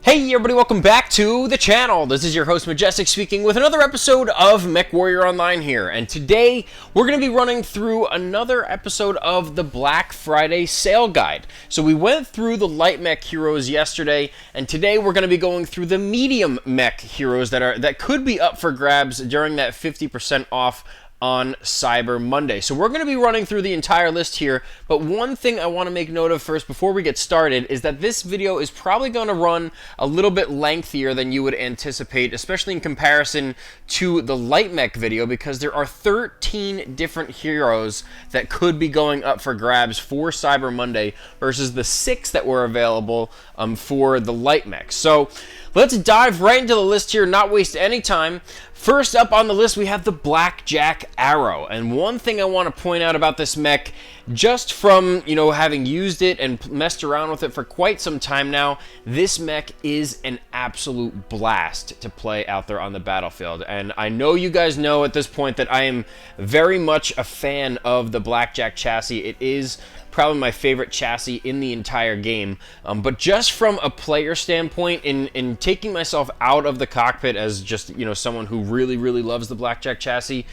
Hey everybody, welcome back to the channel. This is your host Majestic speaking with another episode of Mech Warrior Online here. And today we're going to be running through another episode of the Black Friday sale guide. So we went through the light mech heroes yesterday, and today we're going to be going through the medium mech heroes that could be up for grabs during that 50% off on Cyber Monday. So we're going to be running through the entire list here, but one thing I want to make note of first before we get started is that this video is probably going to run a little bit lengthier than you would anticipate, especially in comparison to the light mech video, because there are 13 different heroes that could be going up for grabs for Cyber Monday versus the 6 that were available for the light mech. So let's dive right into the list here, not waste any time. First up on the list, we have the Blackjack Arrow. And one thing I want to point out about this mech, just from, having used it and messed around with it for quite some time now, this mech is an absolute blast to play out there on the battlefield. And I know you guys know at this point that I am very much a fan of the Blackjack chassis. It is probably my favorite chassis in the entire game, but just from a player standpoint, in taking myself out of the cockpit as just someone who really loves the Blackjack chassis,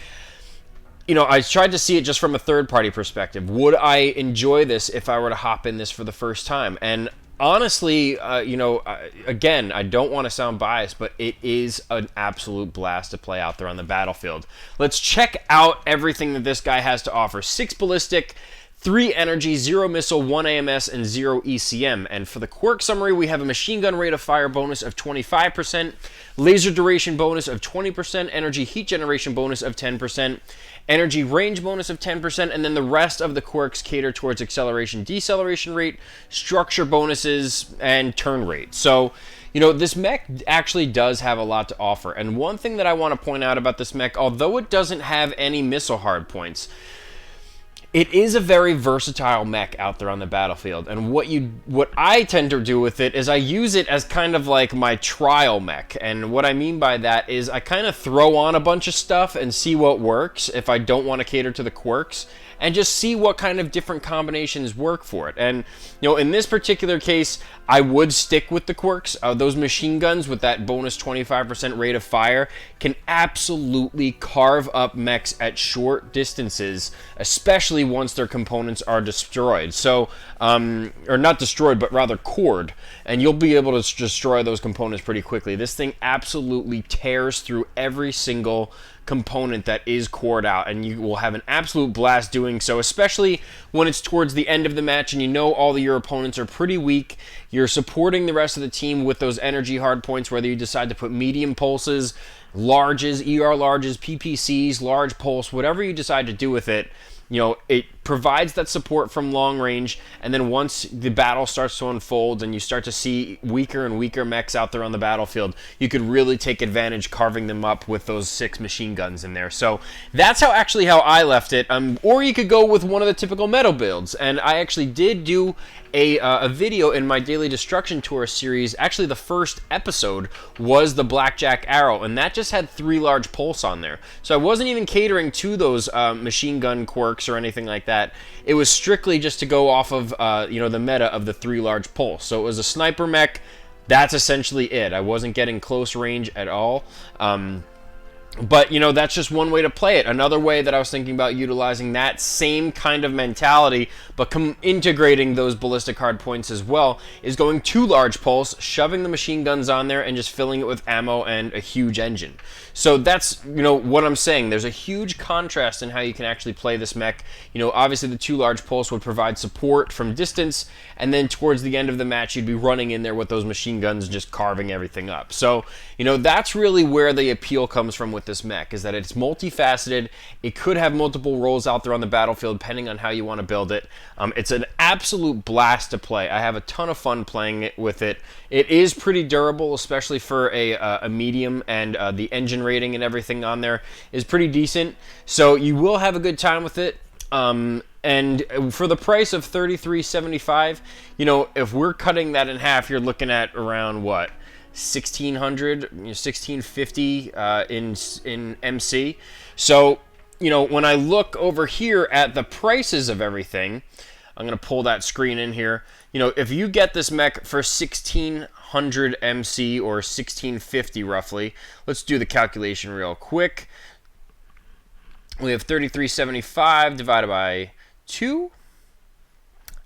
I tried to see it just from a third-party perspective. Would I enjoy this if I were to hop in this for the first time? And honestly, again, I don't want to sound biased, but it is an absolute blast to play out there on the battlefield. Let's check out everything that this guy has to offer. 6 ballistic, 3 energy, 0 missile, 1 AMS, and 0 ECM. And for the quirk summary, we have a machine gun rate of fire bonus of 25%, laser duration bonus of 20%, energy heat generation bonus of 10%, energy range bonus of 10%, and then the rest of the quirks cater towards acceleration, deceleration rate, structure bonuses, and turn rate. So, this mech actually does have a lot to offer. And one thing that I want to point out about this mech, although it doesn't have any missile hardpoints, it is a very versatile mech out there on the battlefield, and what I tend to do with it is I use it as kind of like my trial mech. And what I mean by that is I kind of throw on a bunch of stuff and see what works if I don't want to cater to the quirks, and just see what kind of different combinations work for it. And in this particular case, I would stick with the quirks. Those machine guns with that bonus 25% rate of fire can absolutely carve up mechs at short distances, especially once their components are destroyed. So, or not destroyed, but rather cored, and you'll be able to destroy those components pretty quickly. This thing absolutely tears through every single component that is cored out, and you will have an absolute blast doing so, especially when it's towards the end of the match and all of your opponents are pretty weak. You're supporting the rest of the team with those energy hard points, whether you decide to put medium pulses, larges, ER larges, PPCs, large pulse, whatever you decide to do with it. It provides that support from long range, and then once the battle starts to unfold and you start to see weaker and weaker mechs out there on the battlefield, you could really take advantage carving them up with those 6 machine guns in there. So that's how I left it. Or you could go with one of the typical metal builds, and I actually did do a video in my Daily Destruction Tour series. Actually, the first episode was the Blackjack Arrow, and that just had 3 large pulse on there. So I wasn't even catering to those machine gun quirks or anything like that. It was strictly just to go off of the meta of the 3 large pulse. So it was a sniper mech. That's essentially it. I wasn't getting close range at all. But, that's just one way to play it. Another way that I was thinking about utilizing that same kind of mentality, but integrating those ballistic hard points as well, is going 2 large pulse, shoving the machine guns on there, and just filling it with ammo and a huge engine. So that's, what I'm saying. There's a huge contrast in how you can actually play this mech. Obviously the 2 large pulse would provide support from distance, and then towards the end of the match, you'd be running in there with those machine guns just carving everything up. So, that's really where the appeal comes from with this mech, is that it's multifaceted. It could have multiple roles out there on the battlefield depending on how you want to build it. It's an absolute blast to play. I have a ton of fun playing it with it. It is pretty durable, especially for a medium, and the engine rating and everything on there is pretty decent. So you will have a good time with it. And for the price of $33.75, if we're cutting that in half, you're looking at around what? $1,600, $1,650 in MC. So, when I look over here at the prices of everything, I'm going to pull that screen in here. You know, if you get this mech for 1600 MC or 1650 roughly, let's do the calculation real quick. We have 3375 divided by 2.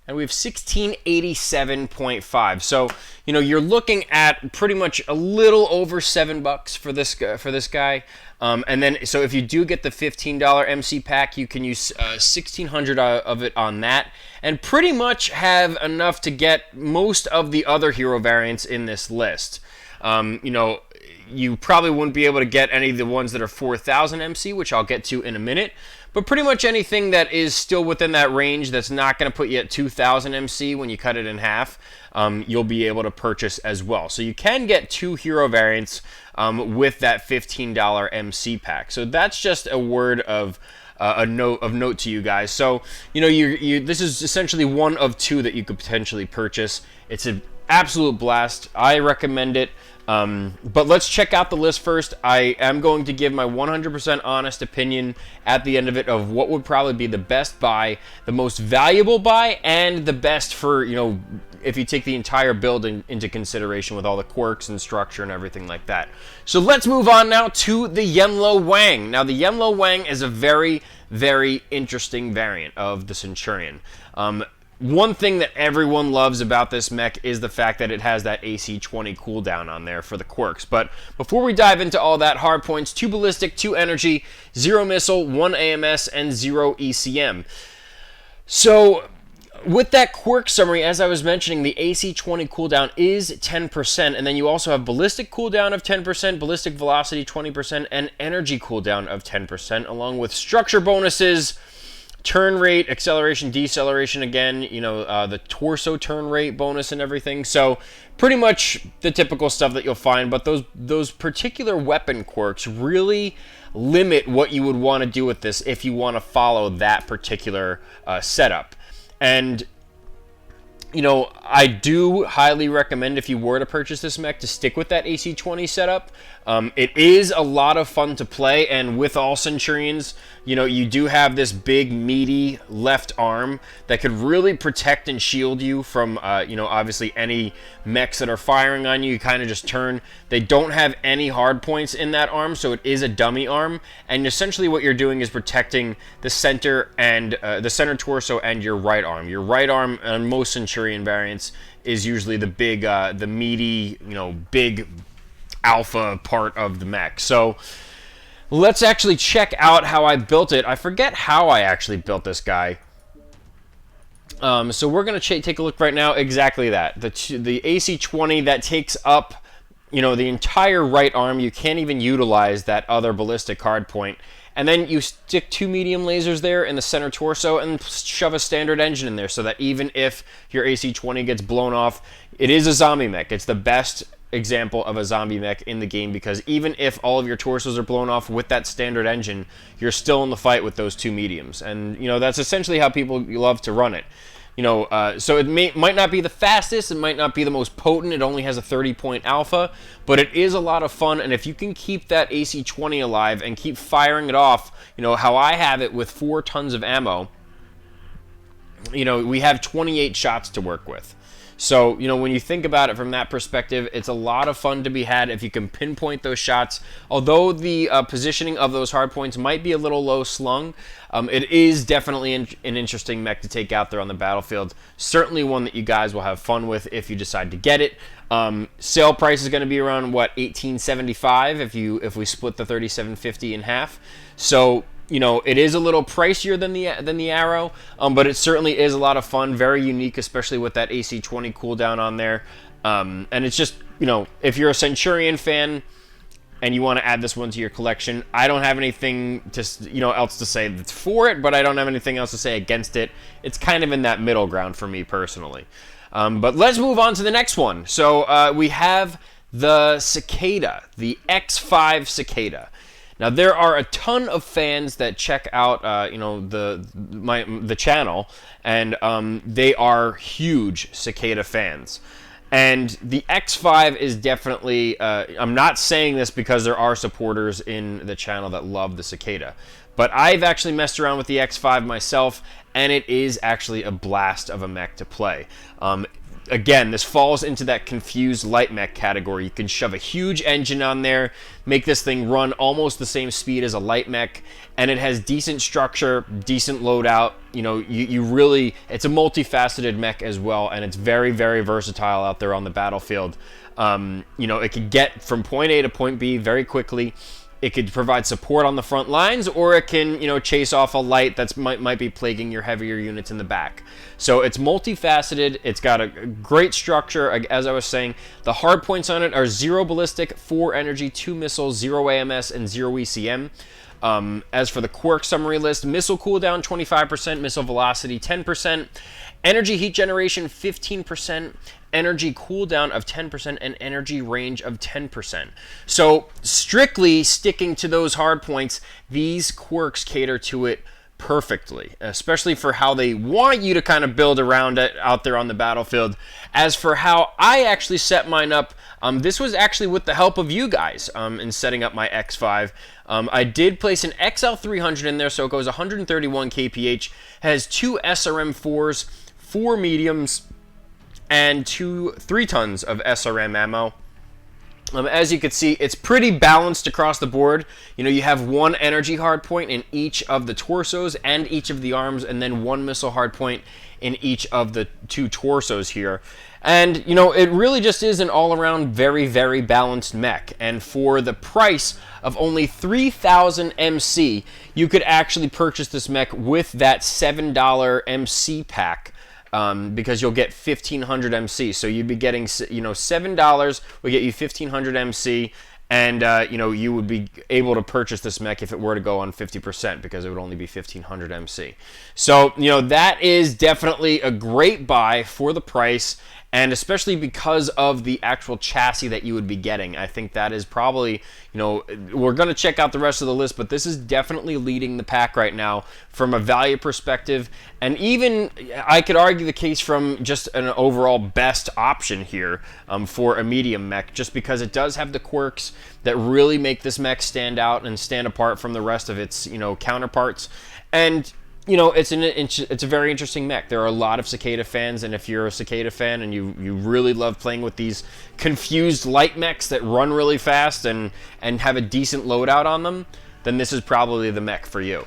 And we have 1687.5. So, you know, you're looking at pretty much a little over $7 for this guy. And then, so if you do get the $15 MC pack, you can use 1600 of it on that, and pretty much have enough to get most of the other hero variants in this list. You know, you probably wouldn't be able to get any of the ones that are 4000 MC, which I'll get to in a minute. But pretty much anything that is still within that range that's not going to put you at 2000 MC when you cut it in half, you'll be able to purchase as well. So you can get 2 hero variants with that $15 MC pack. So that's just a word of a note to you guys. So, you know, this is essentially one of 2 that you could potentially purchase. It's an absolute blast. I recommend it. But let's check out the list first. I am going to give my 100% honest opinion at the end of it of what would probably be the best buy, the most valuable buy, and the best for, you know, if you take the entire build into consideration with all the quirks and structure and everything like that. So let's move on now to the Yenlo Wang. Now, the Yenlo Wang is a very, very interesting variant of the Centurion. One thing that everyone loves about this mech is the fact that it has that AC 20 cooldown on there for the quirks. But before we dive into all that, hard points: 2 ballistic, 2 energy, 0 missile, 1 AMS, and 0 ECM. So with that quirk summary, as I was mentioning, the AC 20 cooldown is 10%, and then you also have ballistic cooldown of 10%, ballistic velocity 20%, and energy cooldown of 10%, along with structure bonuses, turn rate, acceleration, deceleration again, you know, the torso turn rate bonus and everything. So pretty much the typical stuff that you'll find, but those particular weapon quirks really limit what you would want to do with this if you want to follow that particular setup. And, you know, I do highly recommend, if you were to purchase this mech, to stick with that AC 20 setup. It is a lot of fun to play, and with all Centurions, you know, you do have this big, meaty left arm that could really protect and shield you from, you know, obviously any mechs that are firing on you. You kind of just turn. They don't have any hard points in that arm, so it is a dummy arm, and essentially what you're doing is protecting the center and the center torso and your right arm. Your right arm on most Centurion variants is usually the big, the meaty, you know, big alpha part of the mech. So let's actually check out how I built it. I forget how I actually built this guy. So we're going to take a look right now. Exactly that. The AC 20 that takes up, you know, the entire right arm. You can't even utilize that other ballistic hard point. And then you stick 2 medium lasers there in the center torso and shove a standard engine in there so that even if your AC 20 gets blown off, it is a zombie mech. It's the best example of a zombie mech in the game, because even if all of your torsos are blown off with that standard engine, you're still in the fight with those 2 mediums. And, you know, that's essentially how people love to run it. You know, so it might not be the fastest, it might not be the most potent, it only has a 30-point alpha, but it is a lot of fun, and if you can keep that AC 20 alive and keep firing it off, you know, how I have it with 4 tons of ammo, you know, we have 28 shots to work with. So, you know, when you think about it from that perspective, it's a lot of fun to be had if you can pinpoint those shots. Although the positioning of those hard points might be a little low slung, it is definitely an interesting mech to take out there on the battlefield. Certainly one that you guys will have fun with if you decide to get it. Sale price is going to be around, what, $18.75 if we split the $37.50 in half. So, you know, it is a little pricier than the Arrow, but it certainly is a lot of fun, very unique, especially with that AC 20 cooldown on there. And it's just, you know, if you're a Centurion fan and you want to add this one to your collection, I don't have anything to, you know, else to say that's for it, but I don't have anything else to say against it. It's kind of in that middle ground for me personally. But let's move on to the next one. So we have the Cicada, the X5 Cicada. Now, there are a ton of fans that check out, you know, the channel, and they are huge Cicada fans. And the X5 is definitely, I'm not saying this because there are supporters in the channel that love the Cicada, but I've actually messed around with the X5 myself, and it is actually a blast of a mech to play. Again, this falls into that confused light mech category. You can shove a huge engine on there, make this thing run almost the same speed as a light mech, and it has decent structure, decent loadout. You know, you really, it's a multifaceted mech as well, and it's very, very versatile out there on the battlefield. You know, it can get from point A to point B very quickly. It could provide support on the front lines, or it can, you know, chase off a light that's might be plaguing your heavier units in the back. So it's multifaceted. It's got a great structure. As I was saying, the hard points on it are 0 ballistic, 4 energy, 2 missiles, 0 AMS, and 0 ECM. As for the quirk summary list, missile cooldown 25%, missile velocity 10%, energy heat generation 15%, energy cooldown of 10%, and energy range of 10%. So strictly sticking to those hard points, these quirks cater to it perfectly, especially for how they want you to kind of build around it out there on the battlefield. As for how I actually set mine up, this was actually with the help of you guys in setting up my X5. I did place an XL300 in there, so it goes 131 kph, has 2 SRM4s, 4 mediums, and 3 tons of SRM ammo. As you can see, it's pretty balanced across the board. You know, you have 1 energy hardpoint in each of the torsos and each of the arms, and then 1 missile hardpoint in each of the 2 torsos here. And, you know, it really just is an all-around very, very balanced mech. And for the price of only 3,000 MC, you could actually purchase this mech with that $7 MC pack. Because you'll get 1,500 MC. So you'd be getting, you know, $7 would get you 1,500 MC, and, you know, you would be able to purchase this mech if it were to go on 50%, because it would only be 1,500 MC. So, you know, that is definitely a great buy for the price, and especially because of the actual chassis that you would be getting. I think that is probably, you know, we're going to check out the rest of the list, but this is definitely leading the pack right now from a value perspective, and even I could argue the case from just an overall best option here for a medium mech, just because it does have the quirks that really make this mech stand out and stand apart from the rest of its, you know, counterparts. And you know, it's a very interesting mech. There are a lot of Cicada fans, and if you're a Cicada fan and you really love playing with these confused light mechs that run really fast and have a decent loadout on them, then this is probably the mech for you.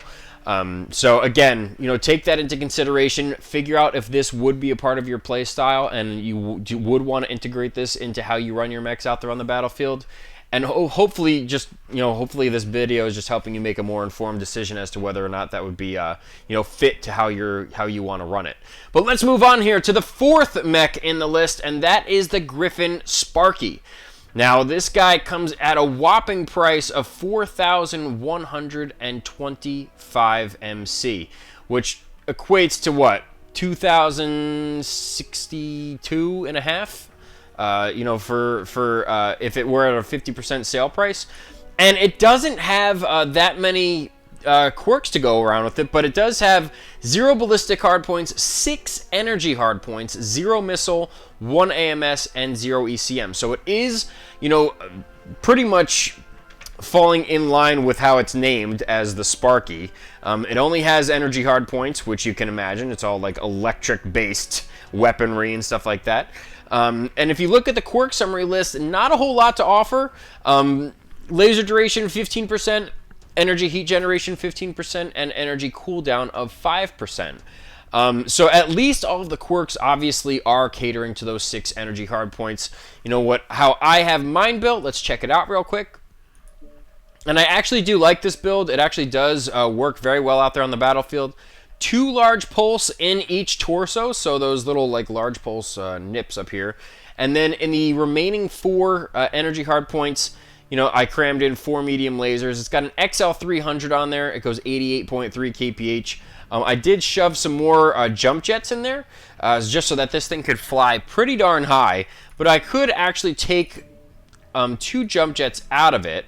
So again, you know, take that into consideration. Figure out if this would be a part of your play style, and you would want to integrate this into how you run your mechs out there on the battlefield. And hopefully, just, you know, hopefully this video is just helping you make a more informed decision as to whether or not that would be, you know, fit to how you want to run it. But let's move on here to the 4th mech in the list, and that is the Griffin Sparky. Now, this guy comes at a whopping price of 4,125 MC, which equates to what, 2,062 and a half? You know, for if it were at a 50% sale price. And it doesn't have that many quirks to go around with it, but it does have 0 ballistic hardpoints, 6 energy hardpoints, 0 missile, 1 AMS, and 0 ECM. So it is, you know, pretty much falling in line with how it's named as the Sparky. It only has energy hardpoints, which you can imagine. It's all like electric-based weaponry and stuff like that. And if you look at the quirk summary list, not a whole lot to offer. Laser duration 15%, energy heat generation 15%, and energy cooldown of 5%. So at least all of the quirks obviously are catering to those 6 energy hardpoints. You know how I have mine built? Let's check it out real quick. And I actually do like this build. It actually does work very well out there on the battlefield. 2 large pulse in each torso, so those little like large pulse nips up here. And then in the remaining 4 energy hardpoints, you know, I crammed in 4 medium lasers. It's got an XL300 on there. It goes 88.3 kph. I did shove some more jump jets in there, just so that this thing could fly pretty darn high. But I could actually take 2 jump jets out of it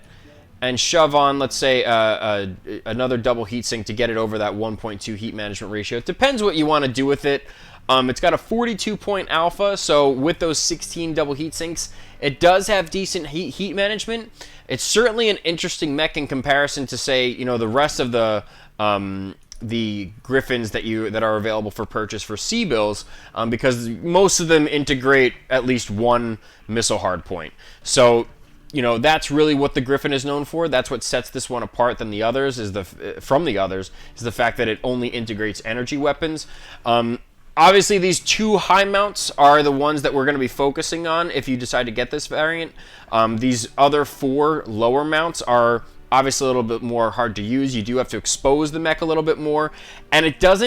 and shove on, let's say, another double heatsink to get it over that 1.2 heat management ratio. It depends what you want to do with it. It's got a 42-point alpha, so with those 16 double heat sinks, it does have decent heat management. It's certainly an interesting mech in comparison to, say, you know, the rest of the Griffins that are available for purchase for C-bills, because most of them integrate at least one missile hardpoint. So, you know, that's really what the Griffin is known for. That's what sets this one apart from the others, is the fact that it only integrates energy weapons. Obviously, these two high mounts are the ones that we're going to be focusing on if you decide to get this variant. These other 4 lower mounts are obviously a little bit more hard to use. You do have to expose the mech a little bit more, and it does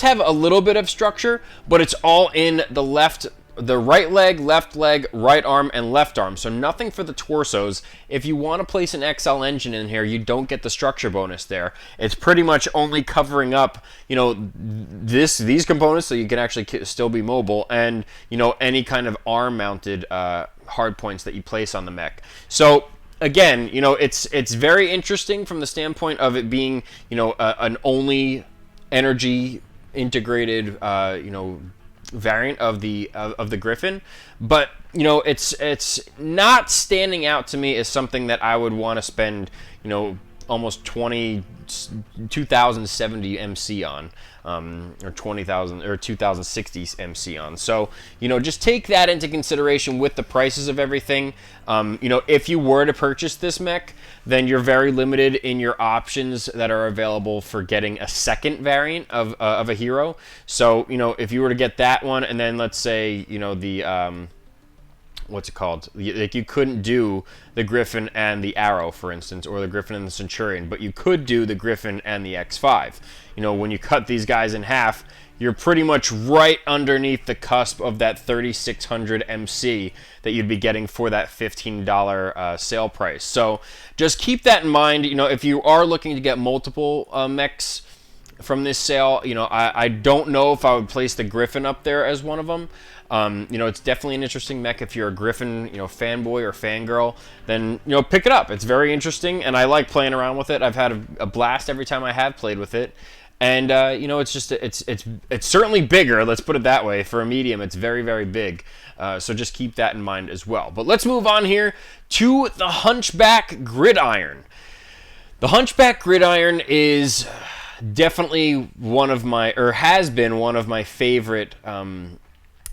have a little bit of structure, but it's all in the right leg, right arm, and left arm. So nothing for the torsos. If you want to place an XL engine in here, you don't get the structure bonus there. It's pretty much only covering up, you know, these components, so you can actually still be mobile, and, you know, any kind of arm-mounted hard points that you place on the mech. So again, you know, it's very interesting from the standpoint of it being, you know, an only energy integrated, you know, variant of the Griffin, but, you know, it's not standing out to me as something that I would want to spend, you know, almost 2070 MC on, or 20,000 or 2060 MC on. So, you know, just take that into consideration with the prices of everything. You know, if you were to purchase this mech, then you're very limited in your options that are available for getting a second variant of a hero. So, you know, if you were to get that one, and then let's say, you know, the what's it called? Like, you couldn't do the Griffin and the Arrow, for instance, or the Griffin and the Centurion, but you could do the Griffin and the X5. You know, when you cut these guys in half, you're pretty much right underneath the cusp of that 3,600 MC that you'd be getting for that $15 sale price. So just keep that in mind. You know, if you are looking to get multiple mechs from this sale, you know, I don't know if I would place the Griffin up there as one of them. You know, it's definitely an interesting mech. If you're a Griffin, you know, fanboy or fangirl, then, you know, pick it up. It's very interesting, and I like playing around with it. I've had a blast every time I have played with it. And, you know, it's just, it's certainly bigger, let's put it that way. For a medium, it's very, very big. So just keep that in mind as well. But let's move on here to the Hunchback Gridiron. The Hunchback Gridiron is definitely one of my, or has been one of my favorite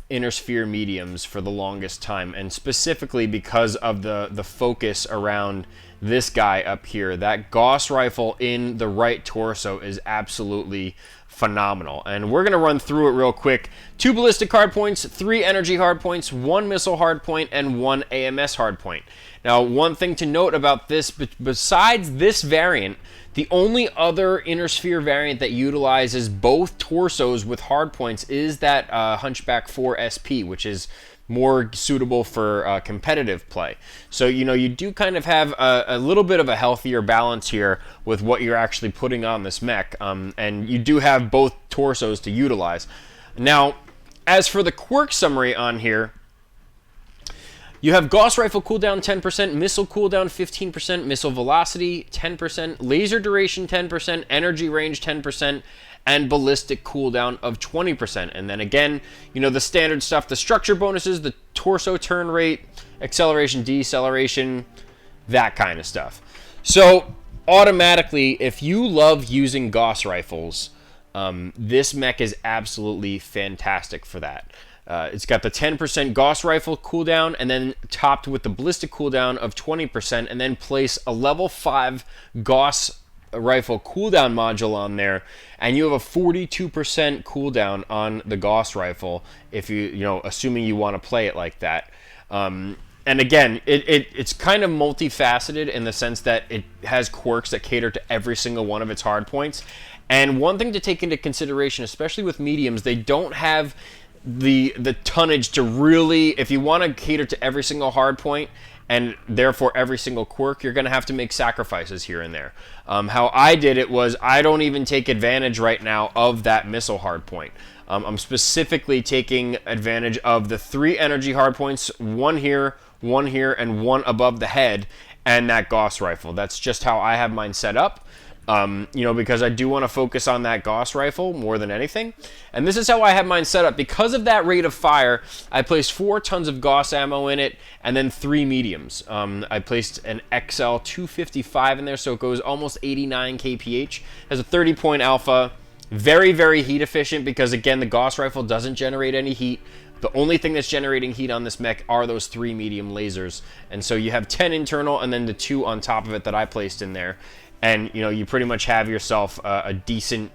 inner sphere mediums for the longest time, and specifically because of the focus around this guy up here. That Gauss rifle in the right torso is absolutely phenomenal, and we're going to run through it real quick. 2 ballistic hardpoints, 3 energy hardpoints, 1 missile hardpoint, and 1 AMS hardpoint. Now, one thing to note about this, besides this variant, the only other inner sphere variant that utilizes both torsos with hardpoints is that Hunchback 4 SP, which is more suitable for competitive play. So, you know, you do kind of have a little bit of a healthier balance here with what you're actually putting on this mech, and you do have both torsos to utilize. Now, as for the quirk summary on here, you have Gauss rifle cooldown 10%, missile cooldown 15%, missile velocity 10%, laser duration 10%, energy range 10%, and ballistic cooldown of 20%. And then again, you know, the standard stuff, the structure bonuses, the torso turn rate, acceleration, deceleration, that kind of stuff. So automatically, if you love using Gauss rifles, this mech is absolutely fantastic for that. It's got the 10% Gauss rifle cooldown, and then topped with the ballistic cooldown of 20%, and then place a level 5 Gauss rifle cooldown module on there, and you have a 42% cooldown on the Gauss rifle, if you know, assuming you want to play it like that. And again, it's kind of multifaceted in the sense that it has quirks that cater to every single one of its hardpoints. And one thing to take into consideration, especially with mediums, they don't have the tonnage to really, if you want to cater to every single hardpoint and therefore every single quirk, you're going to have to make sacrifices here and there. How I did it was, I don't even take advantage right now of that missile hardpoint. I'm specifically taking advantage of the 3 energy hardpoints, one here, and one above the head, and that Gauss rifle. That's just how I have mine set up. Because I do want to focus on that Gauss rifle more than anything. And this is how I have mine set up. Because of that rate of fire, I placed 4 tons of Gauss ammo in it, and then 3 mediums. I placed an XL 255 in there, so it goes almost 89 kph. Has a 30-point alpha. Very, very heat efficient because, again, the Gauss rifle doesn't generate any heat. The only thing that's generating heat on this mech are those 3 medium lasers. And so you have 10 internal and then the 2 on top of it that I placed in there. And, you pretty much have yourself a decent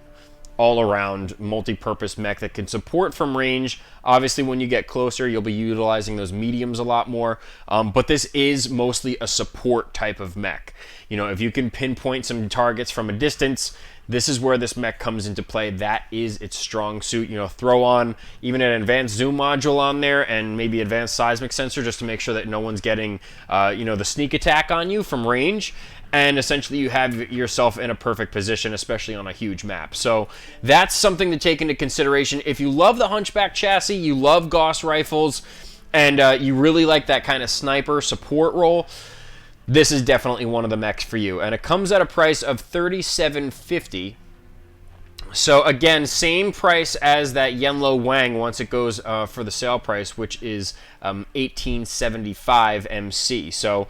all-around multi-purpose mech that can support from range. Obviously, when you get closer, you'll be utilizing those mediums a lot more. But this is mostly a support type of mech. If you can pinpoint some targets from a distance, this is where this mech comes into play. That is its strong suit. Throw on even an advanced zoom module on there and maybe advanced seismic sensor just to make sure that no one's getting, the sneak attack on you from range. And essentially you have yourself in a perfect position, especially on a huge map. So that's something to take into consideration. If you love the Hunchback chassis, you love Gauss rifles, and you really like that kind of sniper support role, this is definitely one of the mechs for you. And it comes at a price of $37.50. So again, same price as that Yenlo Wang once it goes for the sale price, which is $18.75 MC. So,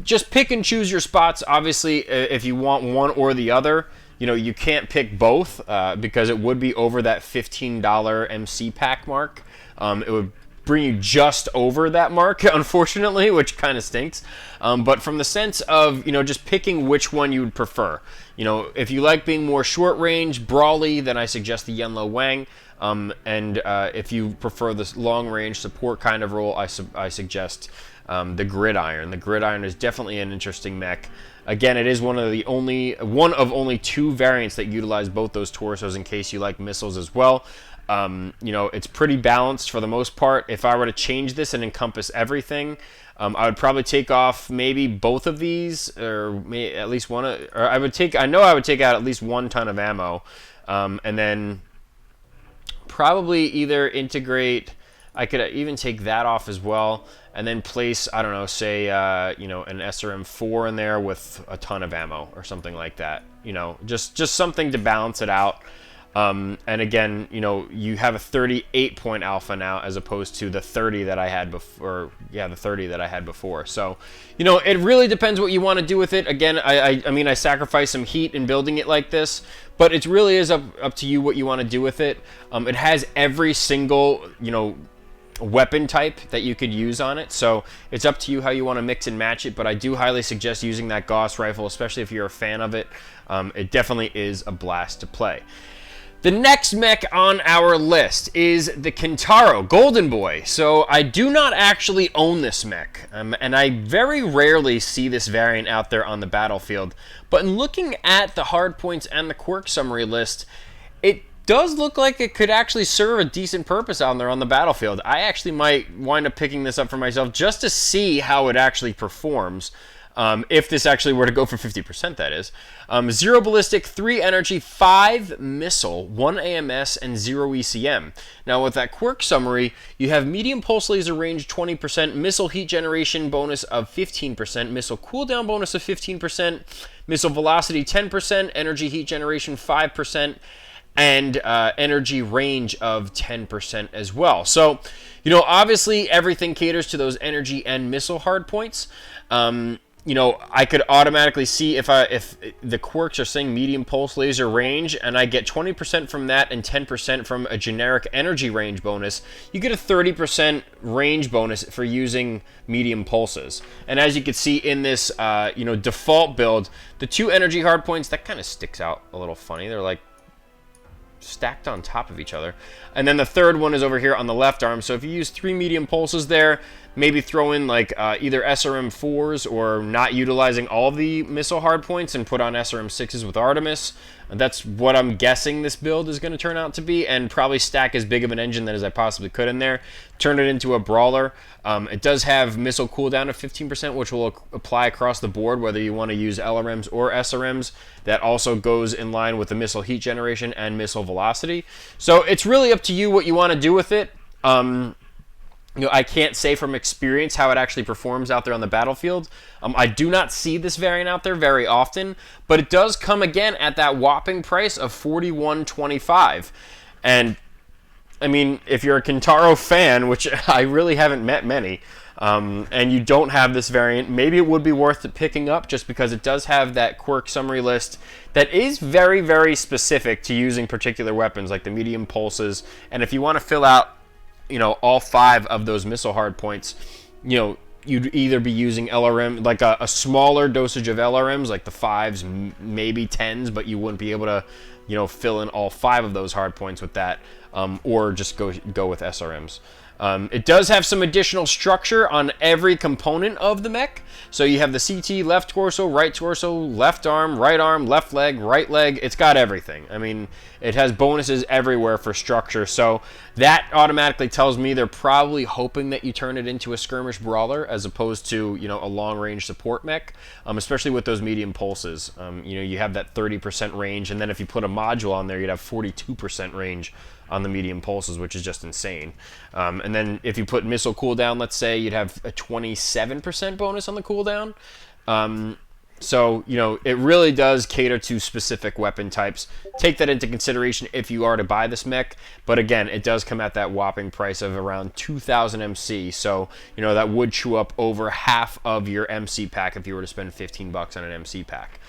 just pick and choose your spots. Obviously, if you want one or the other, you can't pick both because it would be over that $15 MC pack mark. It would bring you just over that mark, unfortunately, which kind of stinks. But from the sense of, just picking which one you would prefer. If you like being more short range, brawly, then I suggest the Yenlo Wang. And if you prefer this long range support kind of role, I suggest the Gridiron. The Gridiron is definitely an interesting mech. Again, it is one of only 2 variants that utilize both those torsos in case you like missiles as well. It's pretty balanced for the most part. If I were to change this and encompass everything, I would probably take off maybe both of these, or at least one. Or I know I would take out at least 1 ton of ammo, and then probably either integrate. I could even take that off as well, and then place, I don't know, say, an SRM4 in there with a ton of ammo or something like that. Just something to balance it out. And again, you have a 38-point alpha now as opposed to the 30 that I had before. Yeah, the 30 that I had before. So, it really depends what you want to do with it. Again, I mean, I sacrificed some heat in building it like this, but it really is up to you what you want to do with it. It has every single, weapon type that you could use on it, so it's up to you how you want to mix and match it, but I do highly suggest using that Gauss rifle, especially if you're a fan of it. It definitely is a blast to play. The next mech on our list is the Kintaro Golden Boy. So I do not actually own this mech, and I very rarely see this variant out there on the battlefield, but in looking at the hardpoints and the quirk summary list, it does look like it could actually serve a decent purpose out there on the battlefield. I actually might wind up picking this up for myself just to see how it actually performs. If this actually were to go for 50%, that is. 0 ballistic, 3 energy, 5 missile, 1 AMS, and 0 ECM. Now, with that quirk summary, you have medium pulse laser range 20%, missile heat generation bonus of 15%, missile cooldown bonus of 15%, missile velocity 10%, energy heat generation 5%, and energy range of 10% as well. So, obviously everything caters to those energy and missile hardpoints. I could automatically see if the quirks are saying medium pulse laser range, and I get 20% from that and 10% from a generic energy range bonus, you get a 30% range bonus for using medium pulses. And as you can see in this, default build, the 2 energy hardpoints, that kind of sticks out a little funny. They're like stacked on top of each other. And then the third one is over here on the left arm. So if you use 3 medium pulses there, maybe throw in like either SRM4s or not utilizing all the missile hardpoints and put on SRM6s with Artemis. And that's what I'm guessing this build is going to turn out to be, and probably stack as big of an engine as I possibly could in there. Turn it into a brawler. It does have missile cooldown of 15%, which will apply across the board, whether you want to use LRMs or SRMs. That also goes in line with the missile heat generation and missile velocity. So it's really up to you what you want to do with it. I can't say from experience how it actually performs out there on the battlefield. I do not see this variant out there very often, but it does come again at that whopping price of $41.25. And I mean, if you're a Kintaro fan, which I really haven't met many, and you don't have this variant, maybe it would be worth picking up just because it does have that quirk summary list that is very, very specific to using particular weapons like the medium pulses. And if you want to fill out all 5 of those missile hardpoints, you'd either be using LRM, like a smaller dosage of LRMs, like the 5s, maybe 10s, but you wouldn't be able to, fill in all 5 of those hardpoints with that, or just go with SRMs. It does have some additional structure on every component of the mech. So you have the CT, left torso, left arm, left leg, right leg. It's got everything. I mean, it has bonuses everywhere for structure. So that automatically tells me they're probably hoping that you turn it into a skirmish brawler as opposed to, a long-range support mech, especially with those medium pulses. You have that 30% range, and then if you put a module on there, you'd have 42% range on the medium pulses, which is just insane. And then if you put missile cooldown, let's say, you'd have a 27% bonus on the cooldown. So, it really does cater to specific weapon types. Take that into consideration if you are to buy this mech. But again, it does come at that whopping price of around 2,000 MC. So, that would chew up over half of your MC pack if you were to spend $15 on an MC pack.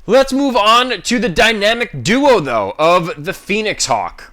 Let's move on to the dynamic duo, though, of the Phoenix Hawk.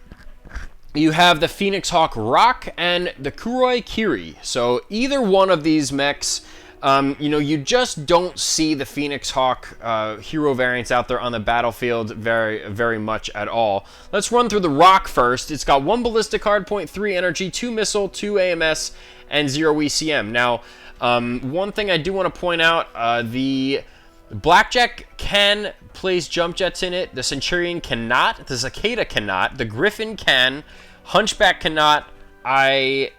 You have the Phoenix Hawk Rock and the Kuroi Kiri. So either one of these mechs, you just don't see the Phoenix Hawk hero variants out there on the battlefield very, very much at all. Let's run through the Rock first. It's got 1 ballistic hardpoint, 3 energy, 2 missile, 2 AMS, and 0 ECM. Now, one thing I do want to point out, the Blackjack can place jump jets in it. The Centurion cannot. The Cicada cannot. The Griffin can. Hunchback cannot. I'm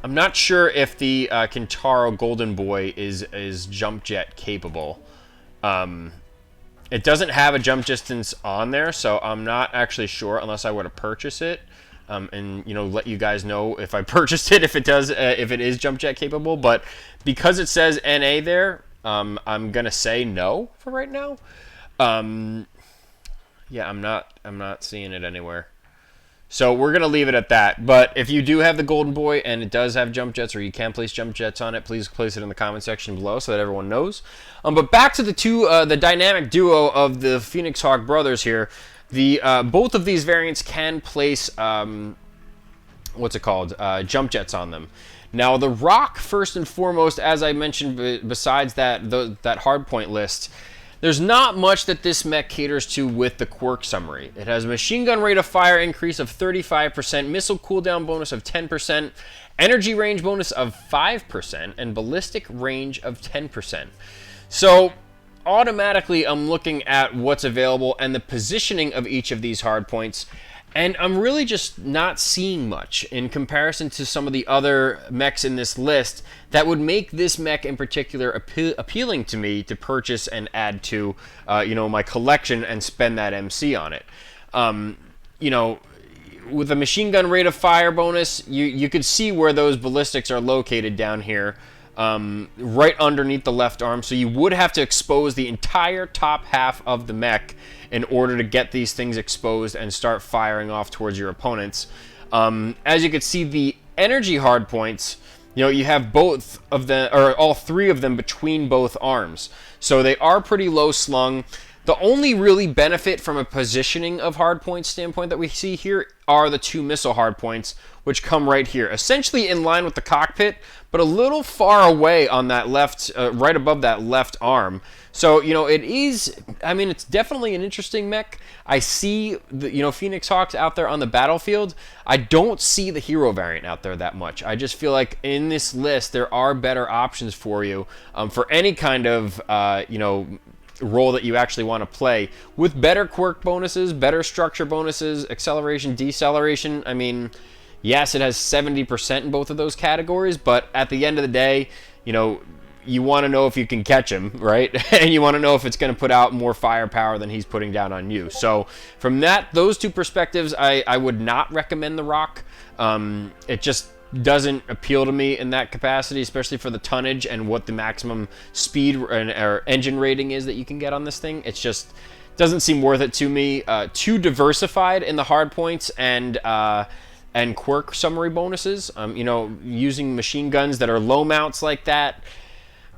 not sure if the Kintaro Golden Boy is jump jet capable. It doesn't have a jump distance on there, so I'm not actually sure unless I were to purchase it. And let you guys know if I purchased it, if it is jump jet capable. But because it says NA there, I'm gonna say no for right now. Yeah, I'm not seeing it anywhere. So we're gonna leave it at that. But if you do have the Golden Boy and it does have jump jets, or you can place jump jets on it, please place it in the comment section below so that everyone knows. But back to the dynamic duo of the Phoenix Hawk brothers here. Both of these variants can place jump jets on them. Now the Rock, first and foremost, as I mentioned, besides that hardpoint list, there's not much that this mech caters to with the quirk summary. It has a machine gun rate of fire increase of 35%, missile cooldown bonus of 10%, energy range bonus of 5%, and ballistic range of 10%. So automatically I'm looking at what's available and the positioning of each of these hardpoints, and I'm really just not seeing much in comparison to some of the other mechs in this list that would make this mech in particular appealing to me to purchase and add to my collection and spend that MC on it. With a machine gun rate of fire bonus, you could see where those ballistics are located down here. Right underneath the left arm, so you would have to expose the entire top half of the mech in order to get these things exposed and start firing off towards your opponents. As you can see, the energy hardpoints, you have both of them, or all 3 of them between both arms, so they are pretty low slung. The only really benefit from a positioning of hardpoint standpoint that we see here are the 2 missile hardpoints, which come right here, essentially in line with the cockpit, but a little far away on that left, right above that left arm. So, it's definitely an interesting mech. I see the, Phoenix Hawks out there on the battlefield. I don't see the hero variant out there that much. I just feel like in this list, there are better options for you for any kind of, role that you actually want to play, with better quirk bonuses, better structure bonuses, acceleration, deceleration. I mean, yes, it has 70% in both of those categories, but at the end of the day, you want to know if you can catch him, right? And you want to know if it's going to put out more firepower than he's putting down on you. So from those two perspectives, I would not recommend the Rock. It just doesn't appeal to me in that capacity, especially for the tonnage and what the maximum speed or engine rating is that you can get on this thing. It's just doesn't seem worth it to me. Too diversified in the hard points and quirk summary bonuses. Using machine guns that are low mounts like that,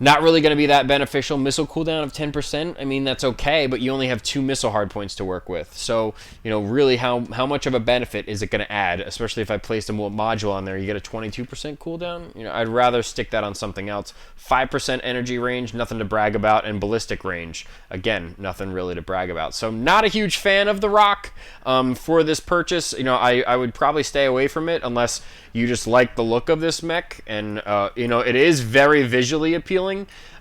not really going to be that beneficial. Missile cooldown of 10%, I mean, that's okay, but you only have 2 missile hardpoints to work with. So, really how much of a benefit is it going to add, especially if I placed a module on there, you get a 22% cooldown? I'd rather stick that on something else. 5% energy range, nothing to brag about, and ballistic range, again, nothing really to brag about. So not a huge fan of the Rock for this purchase. I would probably stay away from it unless you just like the look of this mech, and it is very visually appealing,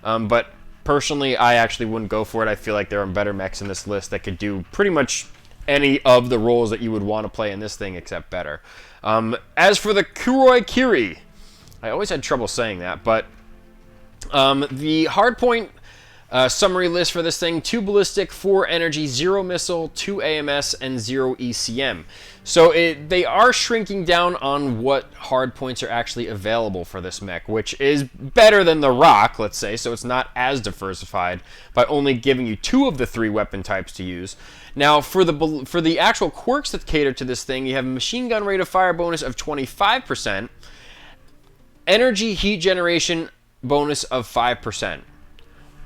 but personally I actually wouldn't go for it. I feel like there are better mechs in this list that could do pretty much any of the roles that you would want to play in this thing except better. As for the Kuroi Kiri, I always had trouble saying that, but the hardpoint summary list for this thing: 2 ballistic, 4 energy, 0 missile, 2 AMS, and 0 ECM. So they are shrinking down on what hard points are actually available for this mech, which is better than the Rock, let's say, so it's not as diversified by only giving you 2 of the 3 weapon types to use. Now, for the actual quirks that cater to this thing, you have a machine gun rate of fire bonus of 25%, energy heat generation bonus of 5%.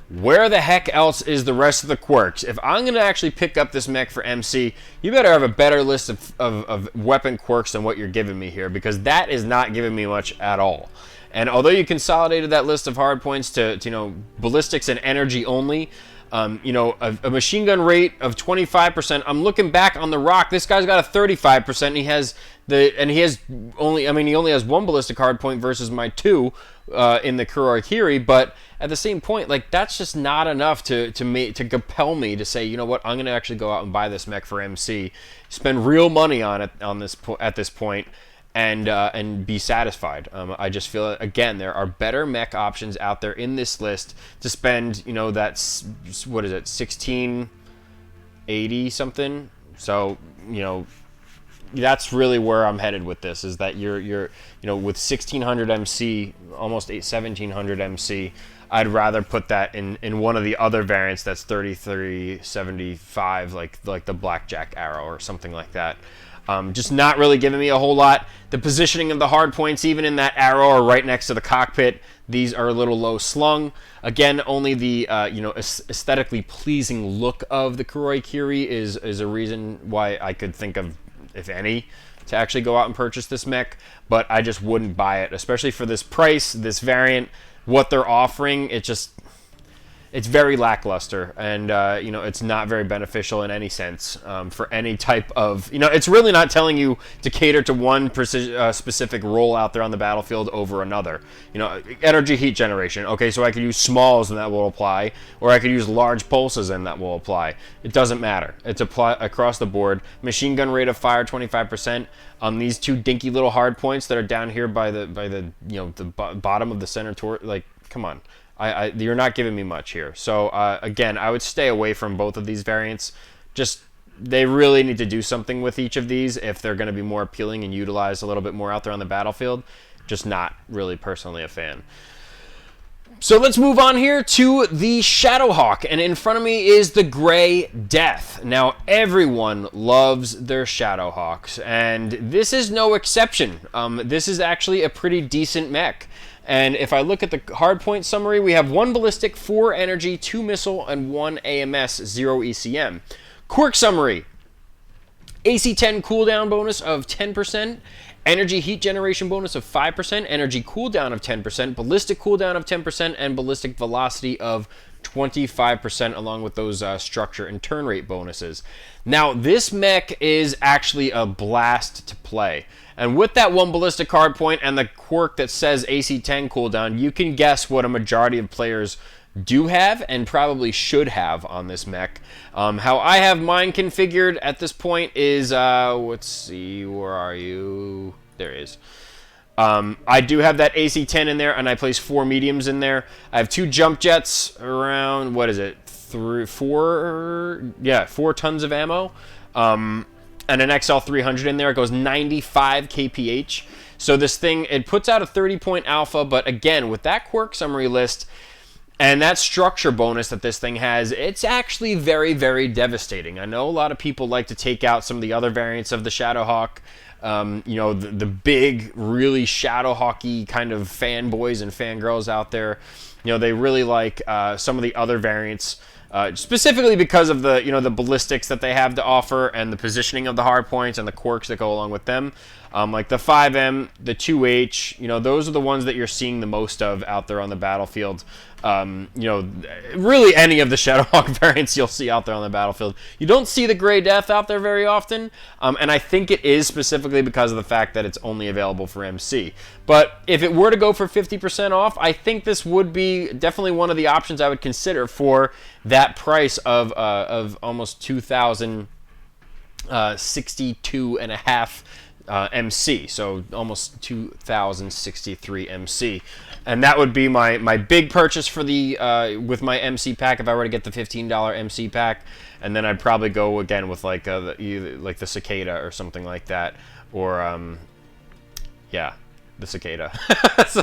Where the heck else is the rest of the quirks? If I'm going to actually pick up this mech for MC, you better have a better list of weapon quirks than what you're giving me here, because that is not giving me much at all. And although you consolidated that list of hard points to ballistics and energy only, a machine gun rate of 25%. I'm looking back on the Rock. This guy's got a 35%. And he only has 1 ballistic hard point versus my 2 in the Kuroi Kiri. But at the same point, like, that's just not enough to compel me to say, you know what, I'm going to actually go out and buy this mech for MC, spend real money on it at this point, and be satisfied. I just feel, again, there are better mech options out there in this list to spend, that's, what is it, 1680 something. So, that's really where I'm headed with this, is that you're with 1600 MC, almost 1700 MC, I'd rather put that in one of the other variants that's 3375, like the Blackjack Arrow or something like that. Just not really giving me a whole lot. The positioning of the hard points, even in that arrow, are right next to the cockpit. These are a little low slung. Again, only the aesthetically pleasing look of the Kuroi Kiri is a reason why I could think of, if any, to actually go out and purchase this mech. But I just wouldn't buy it, especially for this price, this variant, what they're offering. It's very lackluster, and it's not very beneficial in any sense for any type of, it's really not telling you to cater to one specific role out there on the battlefield over another. Energy heat generation. Okay, so I could use smalls and that will apply, or I could use large pulses and that will apply. It doesn't matter. It's apply across the board. Machine gun rate of fire 25% on these 2 dinky little hard points that are down here by the bottom of the center torque. Like, come on. You're not giving me much here. So, again, I would stay away from both of these variants. Just, they really need to do something with each of these if they're going to be more appealing and utilized a little bit more out there on the battlefield. Just not really personally a fan. So let's move on here to the Shadowhawk, and in front of me is the Gray Death. Now, everyone loves their Shadowhawks, and this is no exception. This is actually a pretty decent mech. And if I look at the hardpoint summary, we have 1 ballistic, 4 energy, 2 missile, and 1 AMS, 0 ECM. Quirk summary: AC-10 cooldown bonus of 10%, energy heat generation bonus of 5%, energy cooldown of 10%, ballistic cooldown of 10%, and ballistic velocity of 25%, along with those structure and turn rate bonuses. Now, this mech is actually a blast to play. And with that 1 ballistic hardpoint and the quirk that says AC-10 cooldown, you can guess what a majority of players do have and probably should have on this mech. How I have mine configured at this point is, let's see, where are you? There it is. I do have that AC-10 in there, and I place 4 mediums in there. I have 2 jump jets around, what is it, 4 tons of ammo, and an XL300 in there. It goes 95 kph. So this thing, it puts out a 30-point alpha, but again, with that quirk summary list and that structure bonus that this thing has, it's actually very, very devastating. I know a lot of people like to take out some of the other variants of the Shadowhawk. The big, really Shadowhawky kind of fanboys and fangirls out there. They really like some of the other variants, specifically because of the ballistics that they have to offer and the positioning of the hard points and the quirks that go along with them. Like the 5M, the 2H, those are the ones that you're seeing the most of out there on the battlefield. Really any of the Shadowhawk variants you'll see out there on the battlefield. You don't see the Gray Death out there very often, and I think it is specifically because of the fact that it's only available for MC. But if it were to go for 50% off, I think this would be definitely one of the options I would consider for that price of almost 2,062 and a half MC, so almost 2,063 MC, and that would be my big purchase for the with my MC pack if I were to get the $15 MC pack, and then I'd probably go again with like the Cicada or something like that, or yeah, the Cicada. So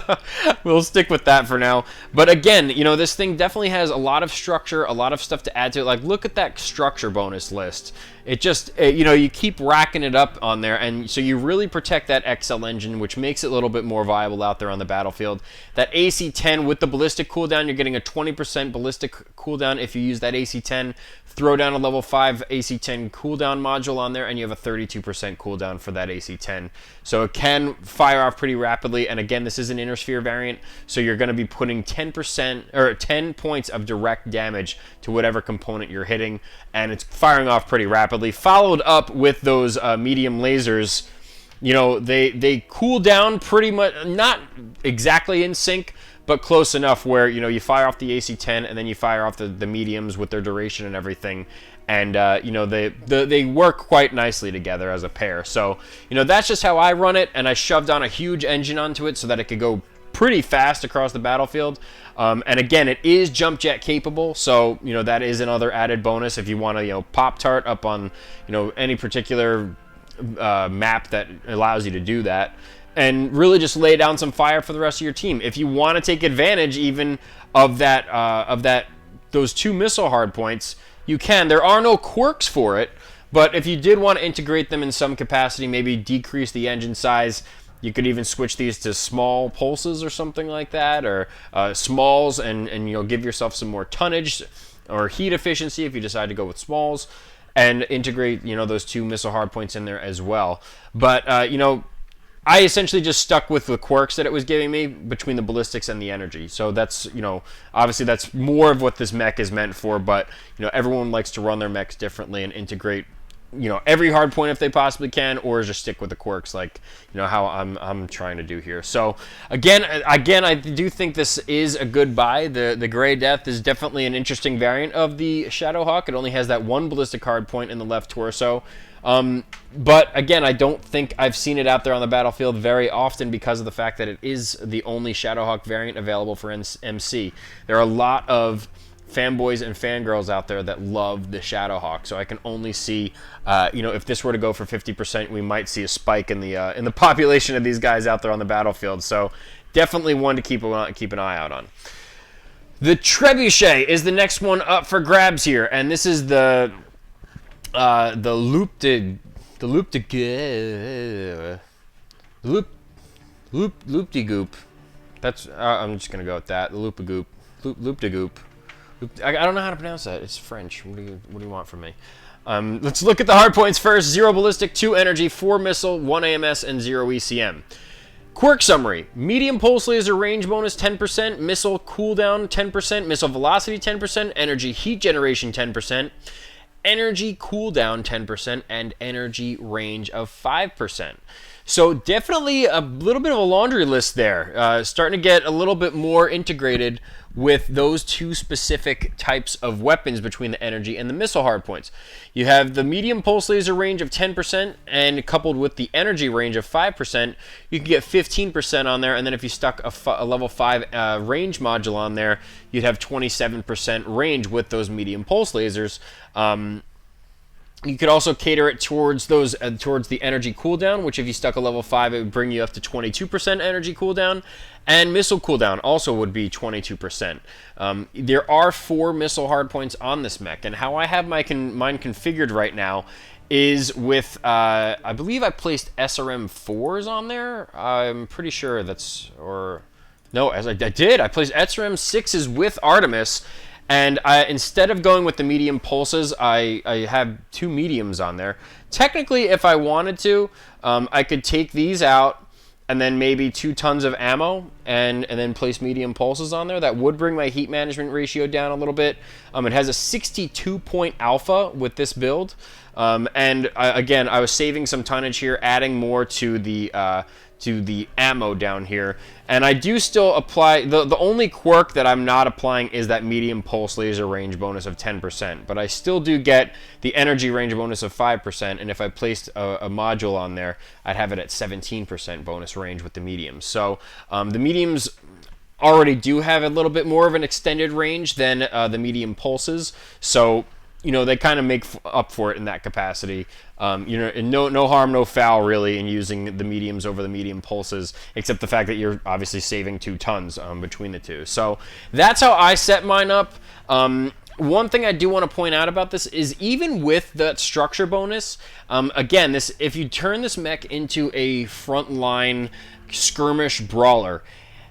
we'll stick with that for now. But again, this thing definitely has a lot of structure, a lot of stuff to add to it. Like, look at that structure bonus list. It just, you keep racking it up on there, and so you really protect that XL engine, which makes it a little bit more viable out there on the battlefield. That AC-10 with the ballistic cooldown, you're getting a 20% ballistic cooldown if you use that AC-10. Throw down a level 5 AC-10 cooldown module on there, and you have a 32% cooldown for that AC-10. So it can fire off pretty rapidly, and again, this is an Inner Sphere variant, so you're going to be putting 10% or 10 points of direct damage to whatever component you're hitting, and it's firing off pretty rapidly. Followed up with those medium lasers. They cool down pretty much, not exactly in sync, but close enough where you fire off the AC-10 and then you fire off the mediums with their duration and everything, and they work quite nicely together as a pair. So that's just how I run it, and I shoved on a huge engine onto it so that it could go pretty fast across the battlefield. And again, it is jump jet capable, so that is another added bonus if you want to pop tart up on any particular map that allows you to do that, and really just lay down some fire for the rest of your team. If you want to take advantage even of those 2 missile hardpoints, you can. There are no quirks for it, but if you did want to integrate them in some capacity, maybe decrease the engine size, you could even switch these to small pulses or something like that, or smalls, and give yourself some more tonnage or heat efficiency if you decide to go with smalls, and integrate those 2 missile hardpoints in there as well. But I essentially just stuck with the quirks that it was giving me between the ballistics and the energy. So that's, obviously that's more of what this mech is meant for, but, everyone likes to run their mechs differently and integrate, every hard point if they possibly can, or just stick with the quirks like, how I'm trying to do here. So again, I do think this is a good buy. The Gray Death is definitely an interesting variant of the Shadowhawk. It only has that 1 ballistic hard point in the left torso. But again, I don't think I've seen it out there on the battlefield very often because of the fact that it is the only Shadowhawk variant available for MC. There are a lot of fanboys and fangirls out there that love the Shadowhawk, so I can only see, if this were to go for 50%, we might see a spike in the population of these guys out there on the battlefield. So definitely one to keep an eye out on. The Trebuchet is the next one up for grabs here, and this is the loop de goop. That's I'm just gonna go with that. The loop de goop. I don't know how to pronounce that. It's French. What do you want from me? Let's look at the hard points first. 0 ballistic, 2 energy, 4 missile, 1 AMS, and 0 ECM. Quirk summary: medium pulse laser range bonus 10%, missile cooldown 10%, missile velocity 10%, energy heat generation 10%. Energy cooldown 10%, and energy range of 5%. So definitely a little bit of a laundry list there. Starting to get a little bit more integrated with those two specific types of weapons between the energy and the missile hardpoints. You have the medium pulse laser range of 10%, and coupled with the energy range of 5%, you can get 15% on there. And then if you stuck a level 5 range module on there, you'd have 27% range with those medium pulse lasers. You could also cater it towards those towards the energy cooldown, which if you stuck a level 5, it would bring you up to 22% energy cooldown, and missile cooldown also would be 22%. There are 4 missile hardpoints on this mech, and how I have mine configured right now is with, I believe I placed SRM 4s on there. I'm pretty sure that's, or no, as I did. I placed SRM 6s with Artemis. And instead of going with the medium pulses, I have 2 mediums on there. Technically, if I wanted to, I could take these out and then maybe 2 tons of ammo and then place medium pulses on there. That would bring my heat management ratio down a little bit. It has a 62-point alpha with this build. Again, I was saving some tonnage here, adding more to the ammo down here. And I do still apply, the only quirk that I'm not applying is that medium pulse laser range bonus of 10%, but I still do get the energy range bonus of 5%, and if I placed a module on there, I'd have it at 17% bonus range with the mediums. So the mediums already do have a little bit more of an extended range than the medium pulses, so they kind of make up for it in that capacity. No harm, no foul, really, in using the mediums over the medium pulses, except the fact that you're obviously saving 2 tons between the two. So that's how I set mine up. One thing I do want to point out about this is even with that structure bonus, again, if you turn this mech into a frontline skirmish brawler,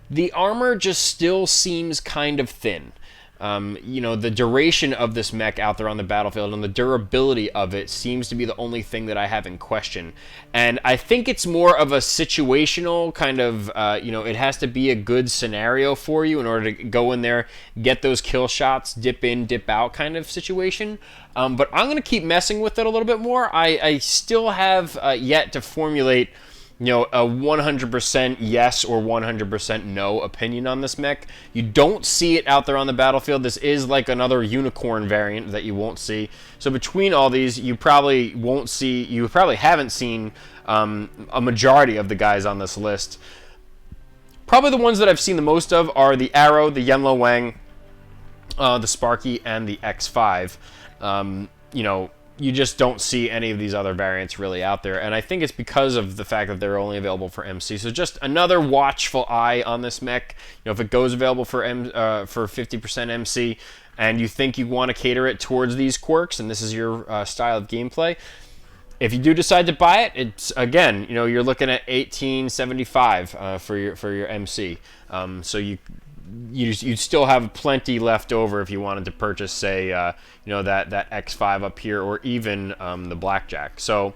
the armor just still seems kind of thin. The duration of this mech out there on the battlefield and the durability of it seems to be the only thing that I have in question. And I think it's more of a situational kind of, it has to be a good scenario for you in order to go in there, get those kill shots, dip in, dip out kind of situation. But I'm going to keep messing with it a little bit more. I still have yet to formulate a 100% yes or 100% no opinion on this mech. You don't see it out there on the battlefield. This is like another unicorn variant that you won't see. So between all these, you probably haven't seen a majority of the guys on this list. Probably the ones that I've seen the most of are the Arrow, the Yenlo Wang, the Sparky, and the X5. You just don't see any of these other variants really out there, and I think it's because of the fact that they're only available for MC. So just another watchful eye on this mech. If it goes available for 50% MC, and you think you want to cater it towards these quirks, and this is your style of gameplay, if you do decide to buy it, it's again, you're looking at 1875 for your MC. So you still have plenty left over if you wanted to purchase, say, that X5 up here, or even the Blackjack. So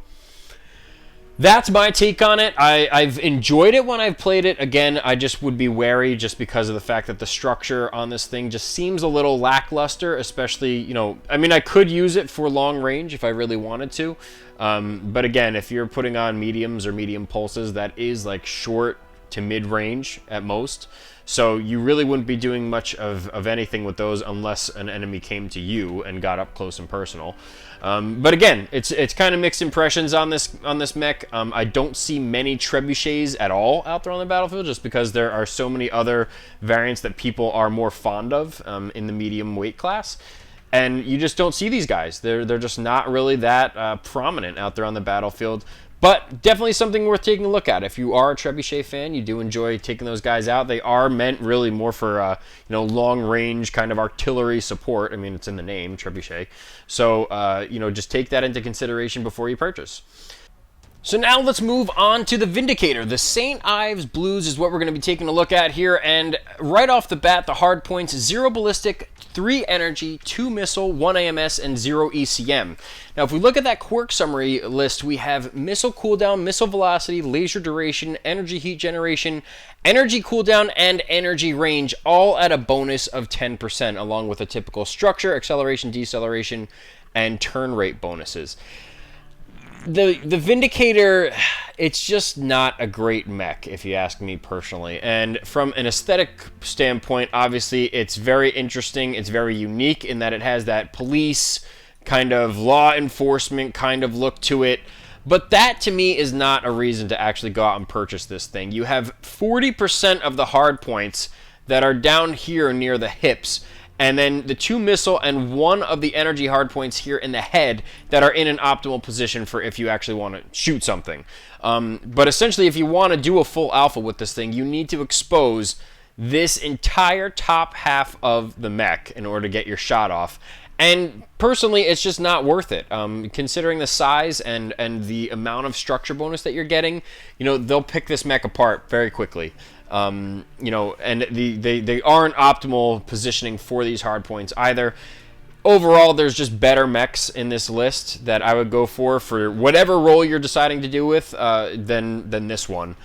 that's my take on it. I've enjoyed it when I've played it. Again, I just would be wary just because of the fact that the structure on this thing just seems a little lackluster, especially, I could use it for long range if I really wanted to. But again, if you're putting on mediums or medium pulses, that is like short to mid-range at most. So you really wouldn't be doing much of anything with those unless an enemy came to you and got up close and personal. But again, it's kind of mixed impressions on this mech. I don't see many trebuchets at all out there on the battlefield, just because there are so many other variants that people are more fond of in the medium weight class. And you just don't see these guys. They're just not really that prominent out there on the battlefield. But definitely something worth taking a look at. If you are a trebuchet fan, you do enjoy taking those guys out. They are meant really more for long-range kind of artillery support. I mean, it's in the name, trebuchet. So just take that into consideration before you purchase. So now let's move on to the Vindicator. The St. Ives Blues is what we're going to be taking a look at here. And right off the bat, the hard points: 0 ballistic, 3 energy, 2 missile, 1 AMS, and 0 ECM. Now, if we look at that quirk summary list, we have missile cooldown, missile velocity, laser duration, energy heat generation, energy cooldown, and energy range, all at a bonus of 10%, along with a typical structure, acceleration, deceleration, and turn rate bonuses. The Vindicator, it's just not a great mech, if you ask me personally. And from an aesthetic standpoint, obviously, it's very interesting. It's very unique in that it has that police kind of law enforcement kind of look to it. But that, to me, is not a reason to actually go out and purchase this thing. You have 40% of the hard points that are down here near the hips, and then the 2 missile and 1 of the energy hard points here in the head that are in an optimal position for if you actually want to shoot something. But essentially, if you want to do a full alpha with this thing, you need to expose this entire top half of the mech in order to get your shot off. And personally, it's just not worth it. Considering the size and the amount of structure bonus that you're getting, they'll pick this mech apart very quickly. And they aren't optimal positioning for these hard points either. Overall, there's just better mechs in this list that I would go for whatever role you're deciding to do with than this one.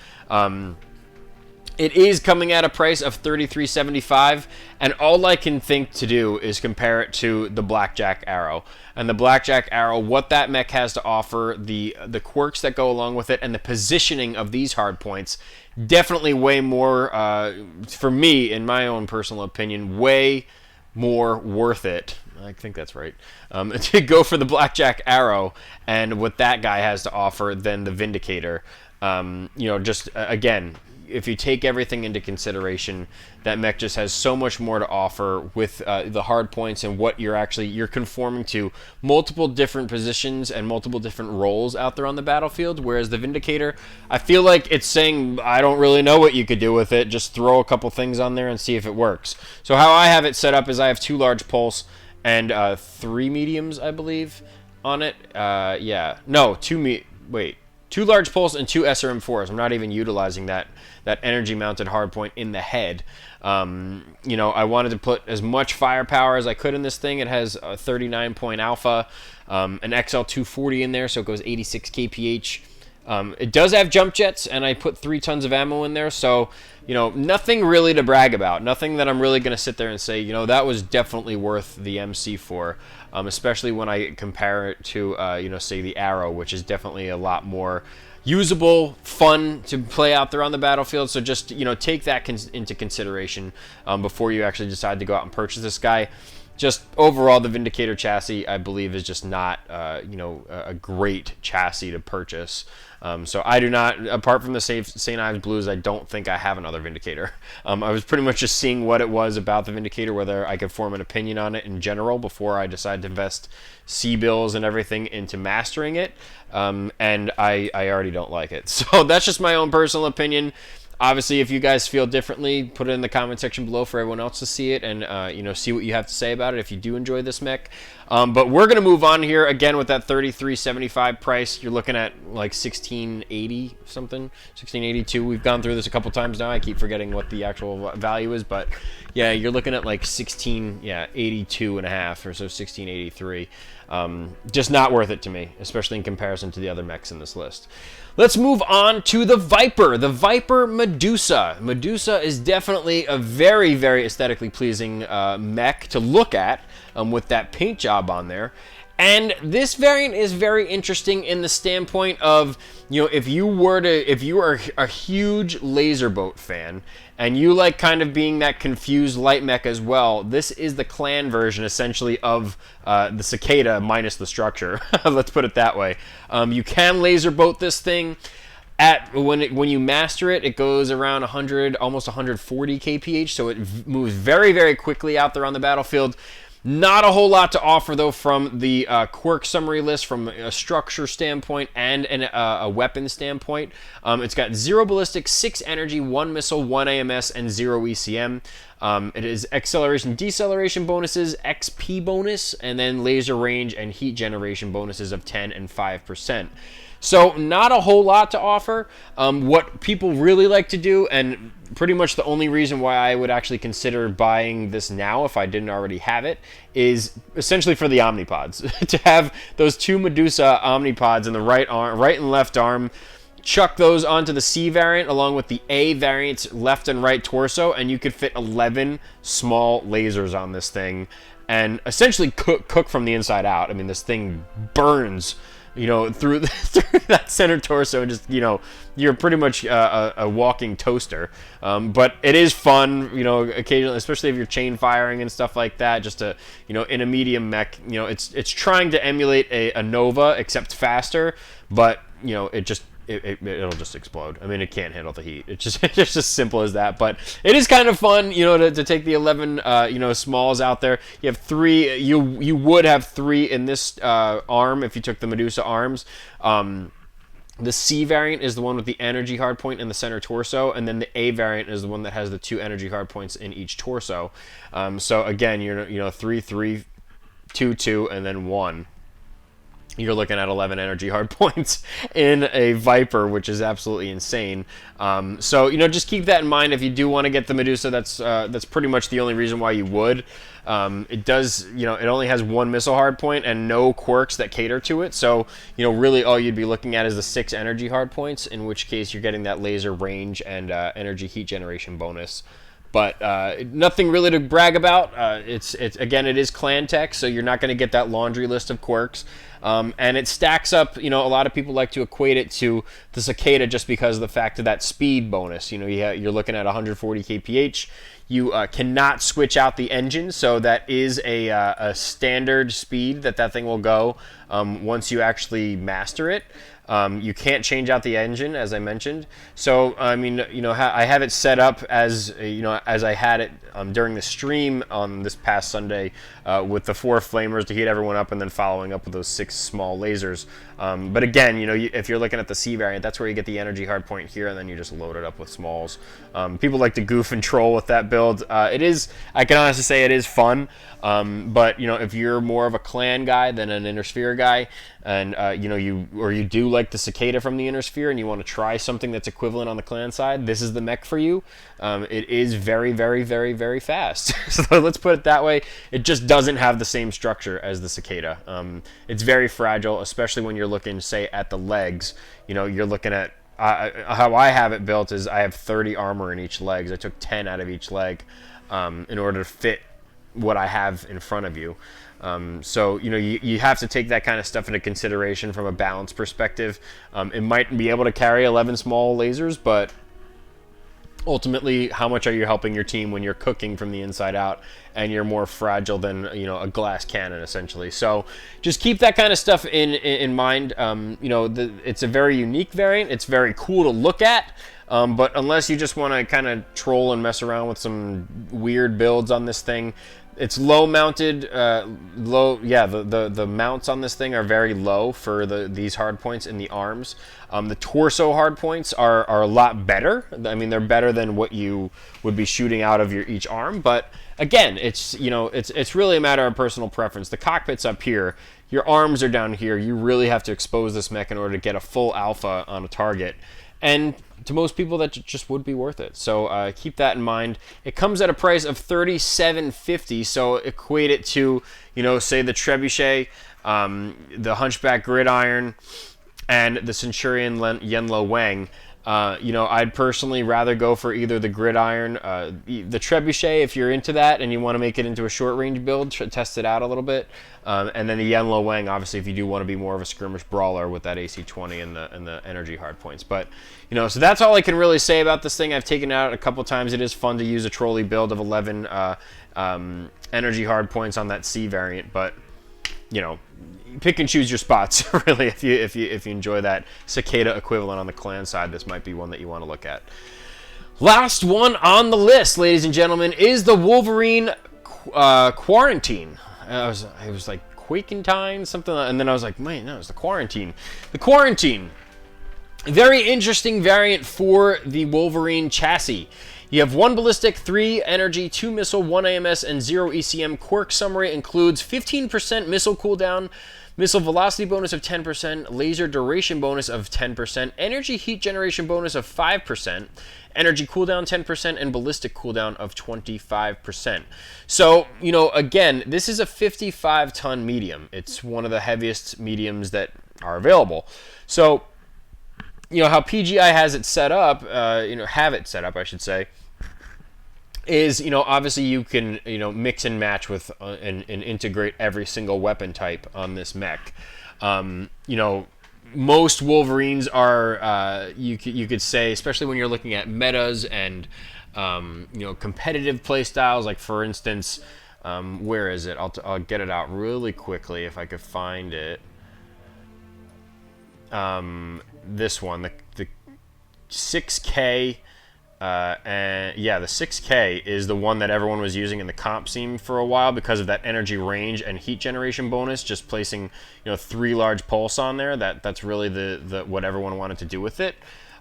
It is coming at a price of $33.75, and all I can think to do is compare it to the Blackjack Arrow. And the Blackjack Arrow, what that mech has to offer, the quirks that go along with it, and the positioning of these hard points, definitely way more, for me, in my own personal opinion, way more worth it. I think that's right. To go for the Blackjack Arrow and what that guy has to offer than the Vindicator. Again, if you take everything into consideration, that mech just has so much more to offer with the hard points and what you're conforming to multiple different positions and multiple different roles out there on the battlefield. Whereas the Vindicator, I feel like it's saying, I don't really know what you could do with it. Just throw a couple things on there and see if it works. So how I have it set up is I have 2 large pulse and 3 mediums, I believe, on it. Two large pulse and 2 SRM4s. I'm not even utilizing that energy mounted hardpoint in the head. I wanted to put as much firepower as I could in this thing. It has a 39-point alpha, an XL240 in there, so it goes 86 kph. It does have jump jets, and I put 3 tons of ammo in there, so nothing really to brag about. Nothing that I'm really going to sit there and say, that was definitely worth the MC for. Especially when I compare it to, say the Arrow, which is definitely a lot more usable, fun to play out there on the battlefield. So just, take that into consideration before you actually decide to go out and purchase this guy. Just overall, the Vindicator chassis, I believe, is just not, a great chassis to purchase. So I do not, apart from the St. Ives Blues, I don't think I have another Vindicator. I was pretty much just seeing what it was about the Vindicator, whether I could form an opinion on it in general before I decide to invest C-bills and everything into mastering it. And I already don't like it. So that's just my own personal opinion. Obviously, if you guys feel differently, put it in the comment section below for everyone else to see it and, see what you have to say about it if you do enjoy this mech. But we're going to move on here, again, with that $33.75 price. You're looking at, like, $16.80 something, $16.82. We've gone through this a couple times now. I keep forgetting what the actual value is, but, yeah, you're looking at, like, $16.82 and a half or so, $16.83. Just not worth it to me, especially in comparison to the other mechs in this list. Let's move on to the Viper Medusa. Medusa is definitely a very, very aesthetically pleasing mech to look at with that paint job on there. And this variant is very interesting in the standpoint of, if you are a huge laser boat fan and you like kind of being that confused light mech as well, this is the clan version essentially of the Cicada minus the structure. Let's put it that way. You can laser boat this thing. When you master it, it goes around 100, almost 140 kph, so it moves very, very quickly out there on the battlefield. Not a whole lot to offer, though, from the quirk summary list from a structure standpoint and a weapon standpoint. It's got 0 ballistic, 6 energy, 1 missile, 1 AMS, and 0 ECM. It is acceleration, deceleration bonuses, XP bonus, and then laser range and heat generation bonuses of 10 and 5%. So not a whole lot to offer. What people really like to do, and pretty much the only reason why I would actually consider buying this now if I didn't already have it, is essentially for the Omnipods. To have those 2 Medusa Omnipods in the right and left arm, chuck those onto the C variant along with the A variant's left and right torso, and you could fit 11 small lasers on this thing and essentially cook from the inside out. I mean, this thing burns through, through that center torso, and just, you're pretty much a walking toaster. But it is fun, occasionally, especially if you're chain firing and stuff like that, just to, in a medium mech, it's trying to emulate a Nova, except faster, but, it'll just explode. I mean, it can't handle the heat. It's just as simple as that. But it is kind of fun, to take the 11, smalls out there. You have 3. You would have 3 in this arm if you took the Medusa arms. The C variant is the one with the energy hardpoint in the center torso, and then the A variant is the one that has the 2 energy hardpoints in each torso. So again, you're 3, 3, 2, 2, and then 1. You're looking at 11 energy hard points in a Viper, which is absolutely insane. So just keep that in mind. If you do want to get the Medusa, that's pretty much the only reason why you would. It does, it only has 1 missile hard point and no quirks that cater to it. So really all you'd be looking at is the 6 energy hard points, in which case you're getting that laser range and energy heat generation bonus. But nothing really to brag about. It's again, it is clan tech, so you're not going to get that laundry list of quirks. And it stacks up. A lot of people like to equate it to the Cicada just because of the fact of that speed bonus. You're looking at 140 kph. You cannot switch out the engine, so that is a standard speed that thing will go once you actually master it. You can't change out the engine, as I mentioned. So, I mean, I have it set up as, as I had it during the stream on this past Sunday with the 4 flamers to heat everyone up, and then following up with those 6 small lasers. But again, if you're looking at the C variant, that's where you get the energy hardpoint here, and then you just load it up with smalls. People like to goof and troll with that build. I can honestly say it is fun. But if you're more of a clan guy than an inner sphere guy, and you do like the Cicada from the inner sphere, and you want to try something that's equivalent on the clan side, this is the mech for you. It is very, very, very, very fast. So let's put it that way. It just doesn't have the same structure as the Cicada. It's very fragile, especially when you're looking, say, at the legs. You're looking at how I have it built is I have 30 armor in each leg. I took 10 out of each leg in order to fit what I have in front of you. So you have to take that kind of stuff into consideration from a balance perspective. It might be able to carry 11 small lasers, but ultimately, how much are you helping your team when you're cooking from the inside out and you're more fragile than a glass cannon, essentially? So just keep that kind of stuff in mind. It's a very unique variant. It's very cool to look at. But unless you just want to kind of troll and mess around with some weird builds on this thing, it's low mounted. The mounts on this thing are very low for these hard points in the arms. The torso hard points are a lot better. I mean, they're better than what you would be shooting out of each arm. But again, it's really a matter of personal preference. The cockpit's up here. Your arms are down here. You really have to expose this mech in order to get a full alpha on a target. And to most people, that just would be worth it. So keep that in mind. It comes at a price of $37.50. So equate it to, say the Trebuchet, the Hunchback Gridiron, and the Centurion Yenlo Wang. I'd personally rather go for either the Gridiron, the Trebuchet if you're into that and you want to make it into a short-range build, test it out a little bit, and then the Yenlo Wang, obviously, if you do want to be more of a skirmish brawler with that AC-20 and the energy hard points. But, so that's all I can really say about this thing. I've taken it out a couple times. It is fun to use a trolley build of 11 energy hard points on that C variant, but, pick and choose your spots, really. If you enjoy that Cicada equivalent on the clan side, this might be one that you want to look at. Last one on the list, ladies and gentlemen, is the Wolverine Quarantine. It was like Quakentine, something, and then I was like, man, no, it's the Quarantine. The Quarantine, very interesting variant for the Wolverine chassis. You have 1 ballistic, 3 energy, 2 missile, 1 AMS, and 0 ECM. Quirk summary includes 15% missile cooldown, missile velocity bonus of 10%, laser duration bonus of 10%, energy heat generation bonus of 5%, energy cooldown 10%, and ballistic cooldown of 25%. So, again, this is a 55-ton medium. It's one of the heaviest mediums that are available. So, how PGI has it set up, have it set up, I should say, is, obviously you can, mix and match with and integrate every single weapon type on this mech. Most Wolverines are, you could say, especially when you're looking at metas and, competitive playstyles. Like, for instance, where is it? I'll get it out really quickly if I could find it. This one, the 6K. And yeah, the 6K is the one that everyone was using in the comp scene for a while because of that energy range and heat generation bonus. Just placing 3 large pulse on there. That's really the what everyone wanted to do with it.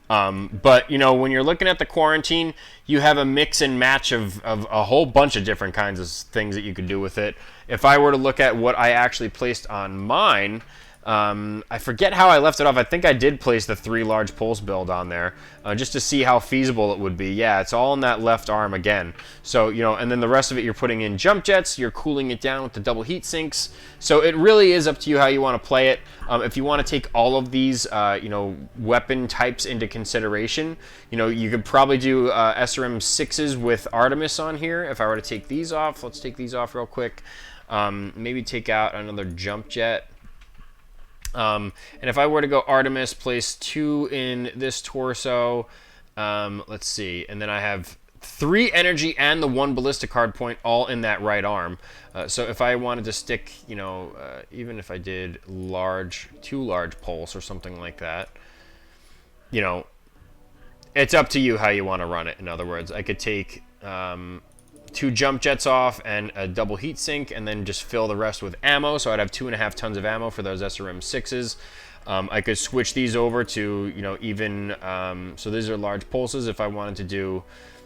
But when you're looking at the quarantine, you have a mix and match of a whole bunch of different kinds of things that you could do with it. If I were to look at what I actually placed on mine. I forget how I left it off. I think I did place the 3 large pulse build on there just to see how feasible it would be. Yeah, it's all in that left arm again. So, and then the rest of it you're putting in jump jets, you're cooling it down with the double heat sinks. So it really is up to you how you want to play it. If you want to take all of these, weapon types into consideration, you could probably do SRM 6s with Artemis on here. If I were to take these off, let's take these off real quick. Maybe take out another jump jet. And if I were to go Artemis, place 2 in this torso, let's see, and then I have 3 energy and the 1 ballistic hard point all in that right arm. So if I wanted to stick, even if I did 2 large pulse or something like that, it's up to you how you want to run it. In other words, I could take 2 jump jets off and a double heat sink, and then just fill the rest with ammo. So I'd have 2.5 tons of ammo for those SRM 6s. I could switch these over to even so these are large pulses. If I wanted to do,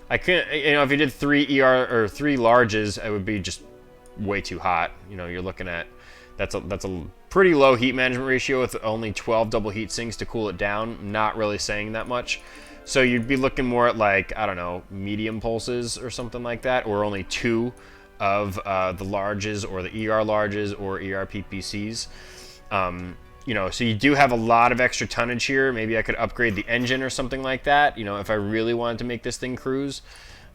I could, if you did 3 ER or 3 larges, it would be just way too hot. You're looking at that's a pretty low heat management ratio with only 12 double heat sinks to cool it down. Not really saying that much. So you'd be looking more at, like, I don't know, medium pulses or something like that, or only 2 of the larges or the ER larges or ER PPCs. So you do have a lot of extra tonnage here. Maybe I could upgrade the engine or something like that, if I really wanted to make this thing cruise.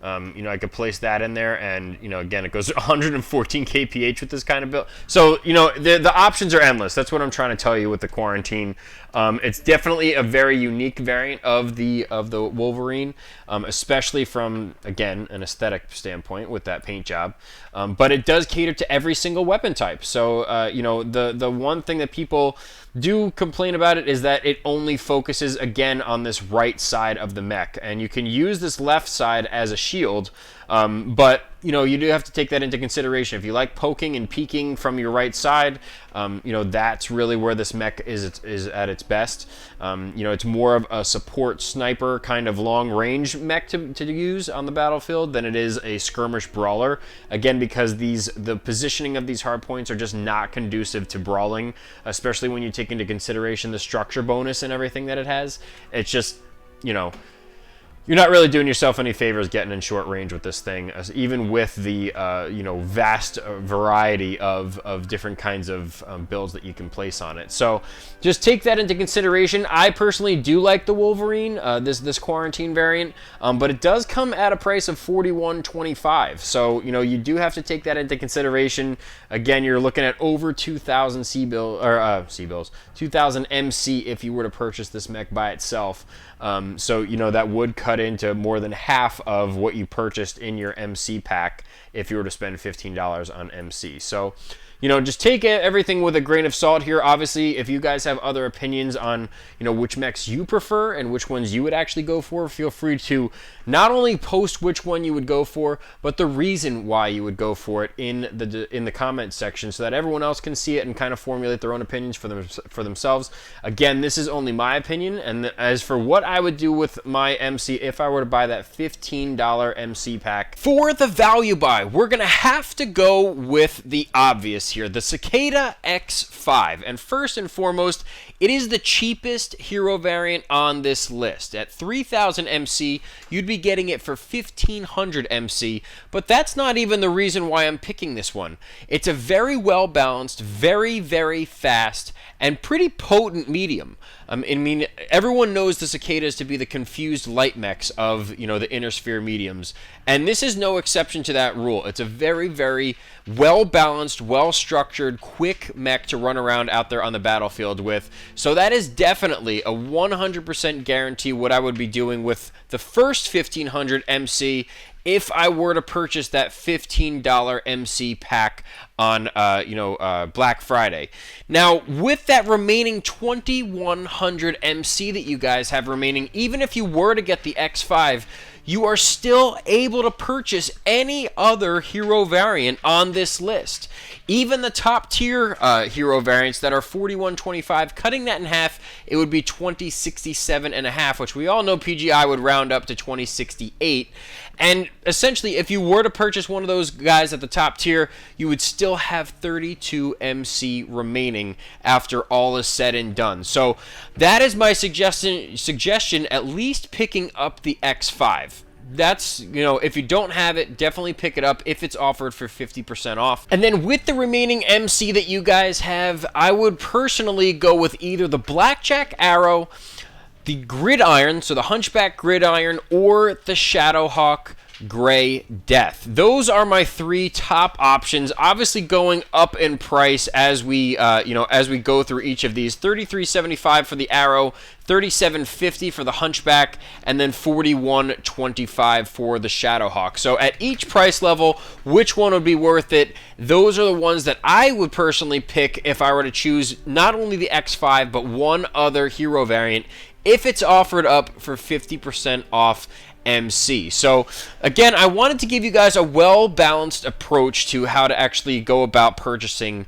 I could place that in there, and again, it goes 114 kph with this kind of build. So the options are endless. That's what I'm trying to tell you with the quarantine. It's definitely a very unique variant of the Wolverine, especially from, again, an aesthetic standpoint with that paint job. But it does cater to every single weapon type. So the one thing that people do complain about it is that it only focuses, again, on this right side of the mech, and you can use this left side as a shield, but you do have to take that into consideration. If you like poking and peeking from your right side, that's really where this mech is at its best. It's more of a support sniper kind of long range mech to use on the battlefield than it is a skirmish brawler, again, because the positioning of these hard points are just not conducive to brawling, especially when you take into consideration the structure bonus and everything that it has. It's just, you're not really doing yourself any favors getting in short range with this thing, even with the vast variety of different kinds of builds that you can place on it. So just take that into consideration. I personally do like the Wolverine, this quarantine variant, but it does come at a price of $41.25. So you do have to take that into consideration. Again, you're looking at over 2,000 C-bills, 2,000 MC if you were to purchase this mech by itself. So that would cut into more than half of what you purchased in your MC pack if you were to spend $15 on MC. So just take everything with a grain of salt here. Obviously, if you guys have other opinions on, which mechs you prefer and which ones you would actually go for, feel free to not only post which one you would go for, but the reason why you would go for it in the comment section, so that everyone else can see it and kind of formulate their own opinions for themselves. Again, this is only my opinion, and as for what I would do with my MC if I were to buy that $15 MC pack, for the value buy, we're gonna have to go with the obvious here, the Cicada X5. And first and foremost, it is the cheapest hero variant on this list. At 3,000 MC, you'd be getting it for 1,500 MC, but that's not even the reason why I'm picking this one. It's a very well balanced, very, very fast, and pretty potent medium. I mean, everyone knows the cicadas to be the confused light mechs of, the inner sphere mediums, and this is no exception to that rule. It's a very, very well-balanced, well-structured, quick mech to run around out there on the battlefield with. So that is definitely a 100% guarantee what I would be doing with the first 1500 MC if I were to purchase that $15 MC pack on Black Friday. Now, with that remaining 2100 MC that you guys have remaining, even if you were to get the X5, you are still able to purchase any other hero variant on this list. Even the top tier hero variants that are 4125, cutting that in half, it would be 2067.5, which we all know PGI would round up to 2068. And essentially, if you were to purchase one of those guys at the top tier, you would still have 32 MC remaining after all is said and done. So that is my suggestion, at least picking up the X5. That's, if you don't have it, definitely pick it up if it's offered for 50% off. And then with the remaining MC that you guys have, I would personally go with either the Blackjack Arrow, the Gridiron, so the Hunchback Gridiron, or the Shadowhawk Gray Death. Those are my three top options, obviously going up in price as we go through each of these. $33.75 for the Arrow, $37.50 for the Hunchback, and then $41.25 for the Shadowhawk. So at each price level, which one would be worth it? Those are the ones that I would personally pick if I were to choose not only the X5, but one other hero variant if it's offered up for 50% off MC. So again, I wanted to give you guys a well-balanced approach to how to actually go about purchasing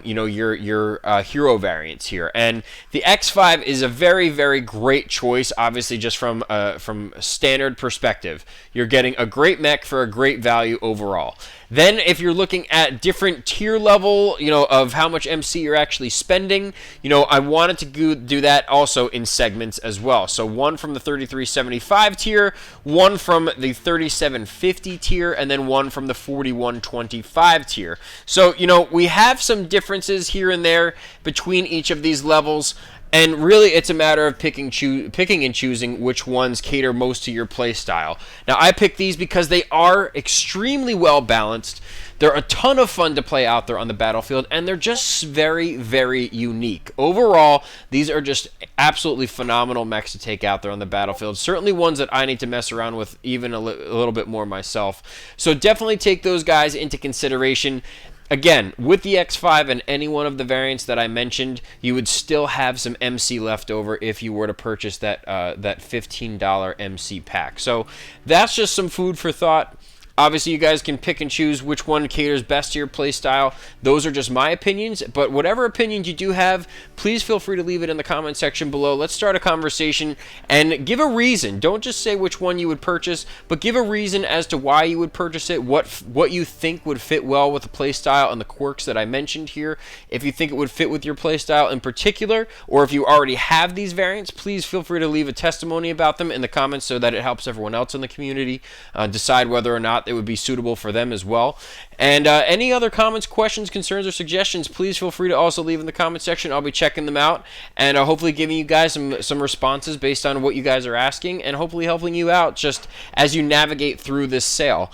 your hero variants here. And the X5 is a very, very great choice, obviously just from standard perspective. You're getting a great mech for a great value overall. Then if you're looking at different tier level, of how much MC you're actually spending, I wanted to do that also in segments as well. So one from the 33.75 tier, one from the 37.50 tier, and then one from the 41.25 tier. So, we have some differences here and there between each of these levels. And really, it's a matter of picking and choosing which ones cater most to your play style. Now, I picked these because they are extremely well balanced. They're a ton of fun to play out there on the battlefield, and they're just very, very unique. Overall, these are just absolutely phenomenal mechs to take out there on the battlefield. Certainly ones that I need to mess around with even a little bit more myself. So definitely take those guys into consideration. Again, with the X5 and any one of the variants that I mentioned, you would still have some MC left over if you were to purchase that $15 MC pack. So that's just some food for thought. Obviously, you guys can pick and choose which one caters best to your playstyle. Those are just my opinions, but whatever opinions you do have, please feel free to leave it in the comment section below. Let's start a conversation and give a reason. Don't just say which one you would purchase, but give a reason as to why you would purchase it, what you think would fit well with the playstyle and the quirks that I mentioned here. If you think it would fit with your playstyle in particular, or if you already have these variants, please feel free to leave a testimony about them in the comments so that it helps everyone else in the community decide whether or not it would be suitable for them as well. And any other comments, questions, concerns, or suggestions, please feel free to also leave in the comment section. I'll be checking them out and hopefully giving you guys some responses based on what you guys are asking, and hopefully helping you out just as you navigate through this sale.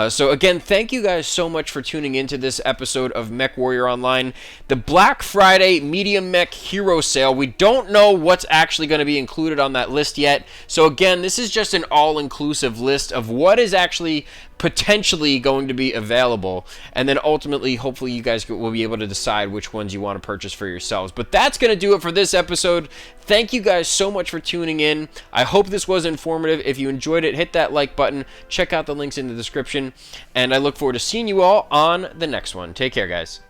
So again, thank you guys so much for tuning into this episode of Mech Warrior Online, the Black Friday Medium Mech Hero Sale. We don't know what's actually going to be included on that list yet. So again, this is just an all-inclusive list of what is actually potentially going to be available, and then ultimately, hopefully, you guys will be able to decide which ones you want to purchase for yourselves. But that's going to do it for this episode. Thank you guys so much for tuning in. I hope this was informative. If you enjoyed it, hit that like button. Check out the links in the description, and I look forward to seeing you all on the next one. Take care, guys.